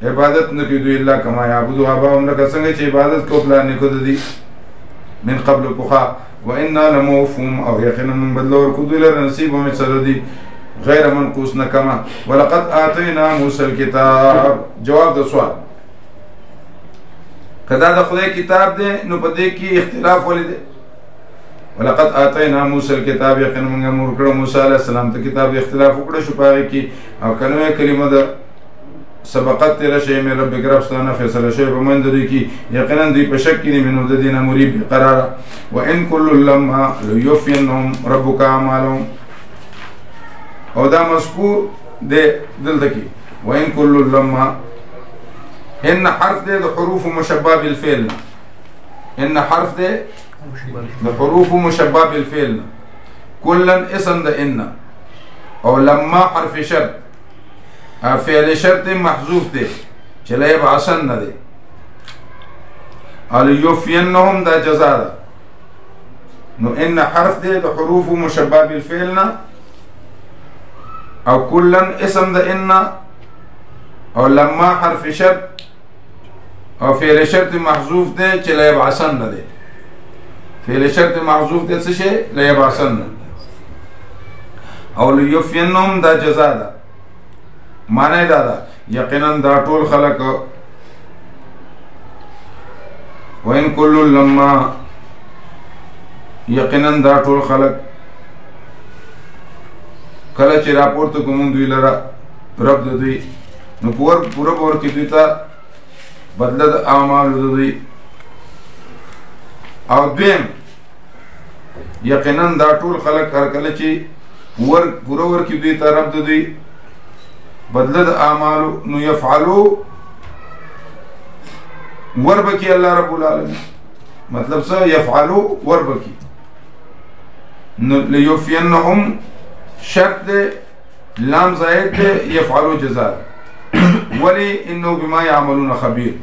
S1: عبادت نکیدو الا کما یعبدو آباهم لکه څنګه چې عبادت کو پلان کو ددی من قبل پخا وانا لموفهم او یقینا من بدلور کدل نصیب مثل دی غیر منقوص نکما ولقد آتینا موسی الكتاب جواب د سوال کدا د خدای کتاب دی نو په دې کې اختلاف ولې دی ولقد آتینا موسی الكتاب یقینا موږ امر کړو موسی علیه السلام ته کتاب اختلاف وکړو شو پاره کې او کلمه کلمه د سبقت تیرا شیء من ربک ربستانه فیصله شوی په منځ دوی کې یقینا دوی په شک کې منو د دینه مریب قرار وان كل لما ليوفينهم ربك اعمالهم او دا مذکور د دلته کې وان كل لما ان حرف د حروف مشبہ بالفعل ان حرف د حروف مشبہ بالفعل كلا اسم د ان او لما حرف شرط فعل شرط محذوف دی چې لا يبعثن نه دی او يوفينهم دا جزاء ده نو ان حرف دی د حروف مشبہ بالفعل او كلا اسم د ان او لما حرف شرط او فعل شرط محذوف دی چې لا يبعثن نه دی فعل شرط محذوف دی څه شي لا يبعثن او يوفينهم دا جزاء ده معنی دا دا یقینا دا ټول خلق وین کل لما یقینا دا ټول خلق کله چې راپورته کوم دوی لرا رب د دوی نو پور کې دوی ته بدله د اعمال د دوی او دویم یقینا دا ټول خلق هر کله چې پور کې دوی ته رب د دوی بدله د اعمالو نو یفعلو وربکی الله رب العالمین مطلب څه یفعلو وربکی نو لیوفینهم شرط ده لام زائد ده یفعلو جزاء ولی انه بما یعملون خبیر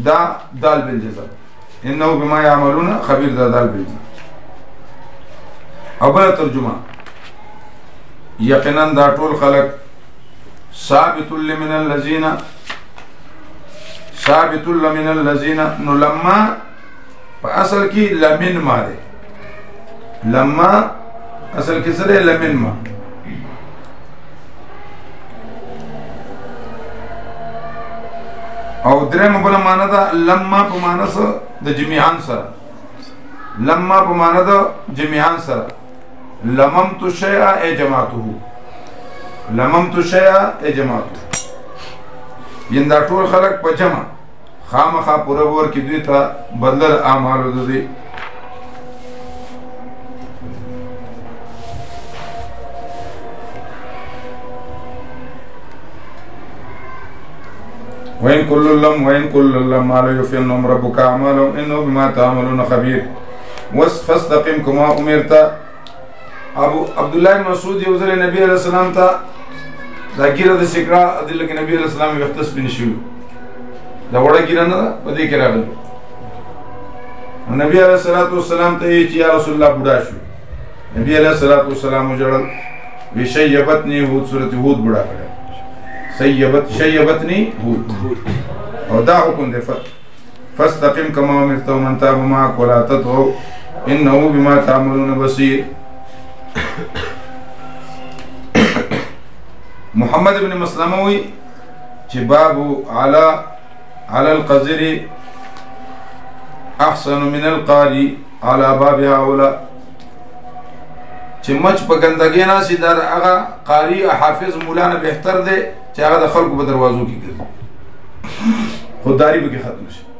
S1: دا دال بالجزاء انه بما یعملون خبیر دا دال بالجزاء او بل ترجمه یقینا دا ټول خلق ثابت لمن الذين نو لما په اصل کې لمن ما ده لما اصل کې سره لمن ما او درېم بل معنا ده لما په معنا سره د جميعان سره لما په معنا ده جميعان سره لممت شيئا ای جماعته لممت شیئا اجماعت یندا ټول خلق په جمع خامخا پوره ور کې دوی ته بدل اعمال د دې وین کل لم ما لا يفنهم ربك اعمالهم انه بما تعملون خبير فاستقم كما امرت ابو عبد الله مسعود یو ځل نبی علیہ السلام ته دا ګیره د شکرا ادله کې نبی علیہ السلام یو وخت سپین شو دا وړه ګیره نه په دې کې راغله نبی علیہ الصلوۃ والسلام ته چې یا رسول الله بوډا شو نبی علیہ الصلوۃ والسلام جوړل وشیبتنی هود سورۃ هود بوډا کړه شیبتنی هود او دا حکم دی فاستقم كما امرت ومن تاب معك ولا تطغوا انه بما تعملون بصير محمد ابن مسلموی چې باب على القذر احسن من القاری على باب هؤلاء چې مچ په ګندګۍ نه سي در هغه قاری حافظ مولانا بهتر دی چې هغه د خلکو په دروازو کې ګرځي خودداری به کې ختم شي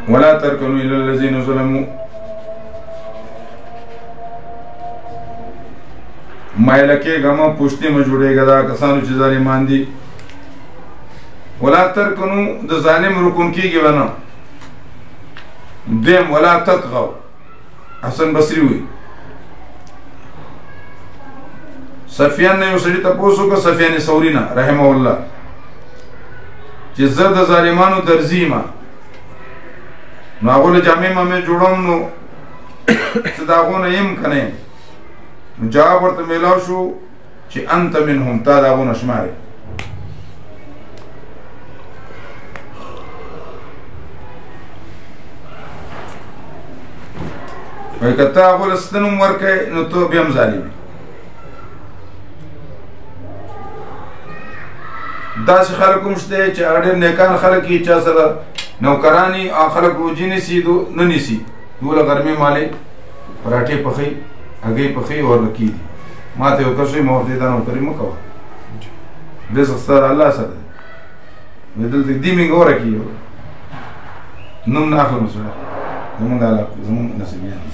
S1: ولا تركنوا الى الذين ظلموا مایلکه غما پښتې م جوړېګا دا کسانو چې ظالمان دي ولا ترکنو د ظالم رکن کیږي ونه. دیم ولا تطغوا، حسن بصری وی سفیان نه یو سړي تپوس وکړ، سفیان ثوری نه رحمه الله، چې زه د ظالمانو درځي ما نو هغو له جامې مامې جوړوم نو څه د هغو نه یم که نه یم؟ نو جواب ورته میلاو شو چې انت منهم، تا د هغو نه شمارې. وایي که ته هغو له ستن هم ورکوې نو ته بیا هم ظالم یې. داسې خلک هم شته چې هغه ډېر نیکان خلک یي، چا سره نوکران یي، هغه خلک روجې نیسي نه نیسي، دوی له غرمې مالې پراټې پخوي، هګۍ پخوي، ورله کېږي. ما ته یو کس وایي ما ورته دا نوکري مه کوه، رزق ستا د الله سره دی. وایي دلته دې مې ګوره کېږي، نوم نه اخلم سړی، زمونږ زمونږ نصیبیان دي.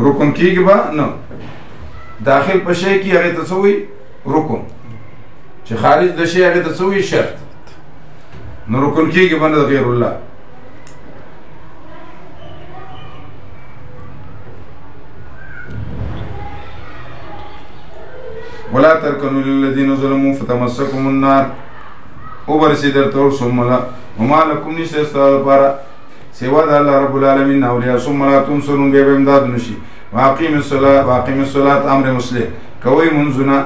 S1: رکن کېږي به نه، داخل په شی کې هغې ته څه وایي؟ رکن. چې خارج د شی هغې ته څه وایي؟ شرط. نو رکن کېږي به نه د غیر الله. ولا ترکنوا للذین ظلموا فتمسکم النار، وبرسي درته اور ثم لا وما لکم نشته ستا لپاره سوا د الله رب العالمین اولیاء ثم لا تنصرون، بیا به امداد نشي. واقیم الصلاة امر مسلح، کوئ منځونه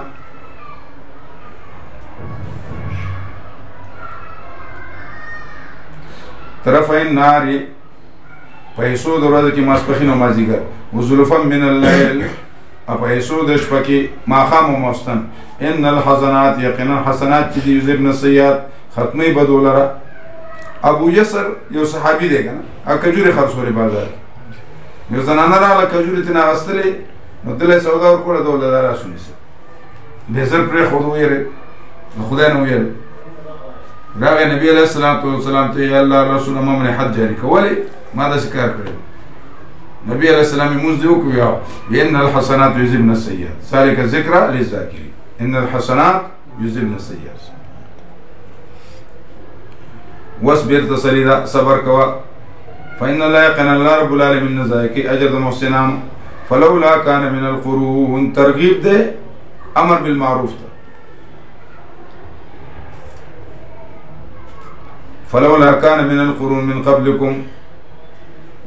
S1: طرفین النار، په حصو د ورځې کې ماسپښین او مازدیګر، وزلفا من الليل، په حصو د شپه کې ماښام او ماخوستن. ان الحسنات، یقینا حسنات چې دي یذهبن السیئات، ختموي بدو لره. ابو یسر یو صحابي دی که نه، هغه کجورې خرڅولې بازار کې، یو زنانه راغله کجورې ترېنه اخېستلې، نو دله یې سودا ورکړه، ده ولله راس ونیسه، بې زر پرېښود، وویرېد، د خدای نه وویرېد. راغی نبی علیه السلام ته یا الله رسوله ما منې حد جاري کړه، ولې ما داسې کار کړی؟ نبی علیه السلام یې مونځ دې وکړو، ان الحسنات یذهبن السیئات ذلک ذکرى للذاکرین، ان الحسنات یذهبن السیئات. واصبر، تسلی ده، صبر کوه. فإن الله یقینا الله رب العالمین نه ضایع کوي اجر د محسنانو. فلولا کان من القرون، ترغیب ده امر بالمعروف ته. فلولا كان من القرون من قبلكم،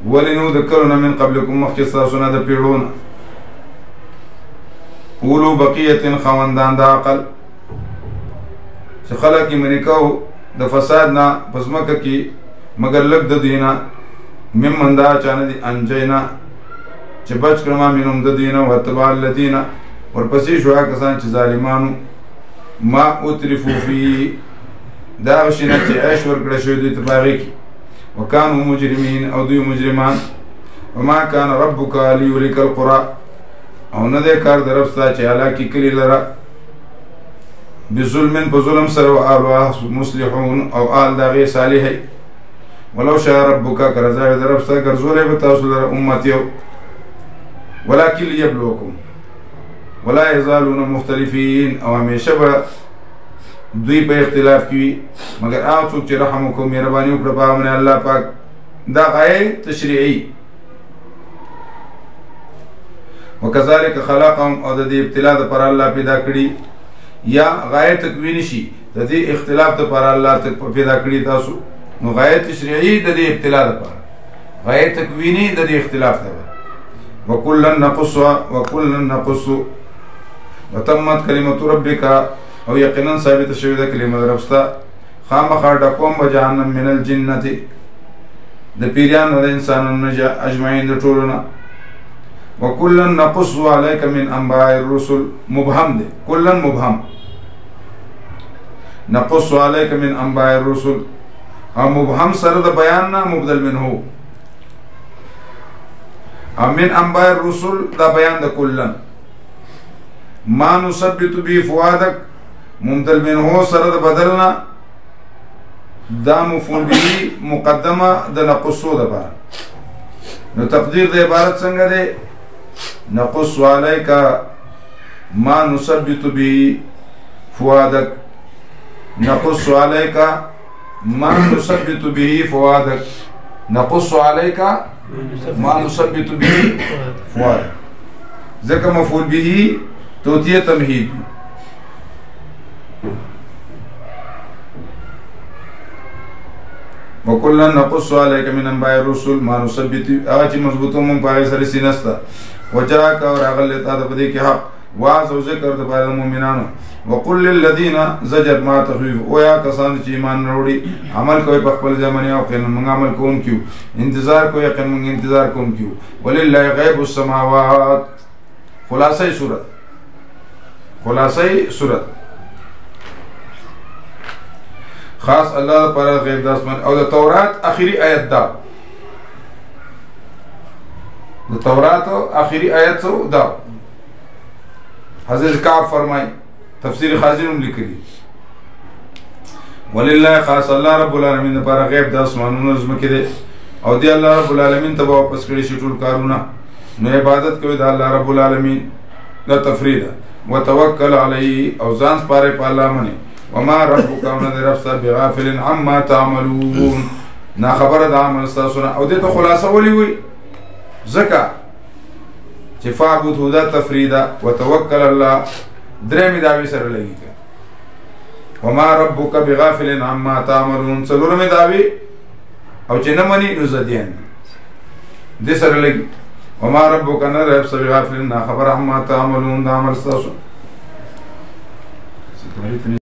S1: ولنو ذكرنا من قبلكم مخکې ستاسو نه د پیړو نه، اولو بقیة خاوندان د عقل، چې خلک یې منې کوو د فساد نه په ځمکه کې مګر لږ د دوی نه، ممن دا چا نه دي انجینا چې بچ کړم منهم د دوی نه، واتبع الذین، ورپسې شو هغه کسان چې ظالمانو، ما اترفوا فیه، دا هغه شی نه چې عیش ورکړی شوی دوی ته په هغې کې، وکانو مجرمین، او دوی مجرمان. وما کان ربک لیهلک القرى، او نه دی کار د رب ستا چې هلاکي کلي لره، بظلم، په ظلم سره، و اهلها مصلحون، او اهل د هغې صالحی. ولو شاء ربک، که رضا وي د رب ستا ګرځولی به تاسو لره امت یو، ولکن لیبلوکم، ولا یزالون مختلفین، او همیشه به دوی په اختلاف کې وي، مګر هغه څوک چې رحم وکړو، مهرباني وکړه په هغه باندې الله پاک. دا غایه تشریعي. وکذلک خلقهم، او د دې ابتلا دپاره الله پیدا کړي، یا غایه تکویني شي د دې اختلاف دپاره الله پیدا کړي تاسو، نو غایه تشریعي د دې ابتلا دپاره، غایه تکویني د دې اختلاف دپاره. وکلا نقص وتمت کلمة ربک، او یقینا ثابت شوی ده کلمه د رب ستا، خامخا ډکوم به جهنم من الجنة، د پیریانو د انسانانو اجمعین د ټولو نه. وکلا نقص علیک من انباء الرسل، مبهم دی، کلا مبهم، نقص علیک من انباء الرسل، او مبهم سره د بیان نه مبدل منه، او من انباء الرسل دا بیان د کلا. ما نثبت به فؤادک، مبدل منه سره د بدلنا، دا مفعول به مقدمه د نقصو دپاره. نو تقدیر د عبارت څنګه دی؟ نقص علیک ما نثبت به فؤادک، نقص علیک ما نثبت به فؤادك نقص عليك ما نثبت به فؤادك ذكر مفعول به توتيه تمهيد وكلا نقص عليك من انباء الرسل ما نثبت اجي مضبوطو من پای سره سینستا وجاك اور اغلت هذا بدی حق واعظ او ذکر د پای مومنانو وقل للذين زجر ما تخويف ويا کسان چې ایمان وروړي عمل کوي په خپل ځمانه او کین موږ عمل کوم کیو انتظار کوي یقین موږ انتظار کوم کیو ولله غیب السماوات خلاصه سورت خاص الله پر غیب د اسمان او د تورات اخیری آیت دا د تورات اخیری آیت دا حضرت کعب فرمای تفسیر خازن لیکلی ولله خاص الله رب العالمین پر غیب د اسمانونو زمکه دي او دی الله رب العالمین ته واپس کړي شي ټول کارونه نو عبادت کوي د الله رب العالمین لا تفرید وتوکل علی او ځان سپاره په الله باندې وما ربك من رفس بغافل عما تعملون نا خبر د عمل تاسو او دې ته خلاصه ولي وي زکا چې فعبد هدا تفریدا وتوکل الله درې داوی سره لګي وما ربك بغافل عما تعملون څلورمه داوی او چې نه مني نو زديان دې سره لګي وما ربك رفس بغافل نا خبر عما تعملون د عمل تاسو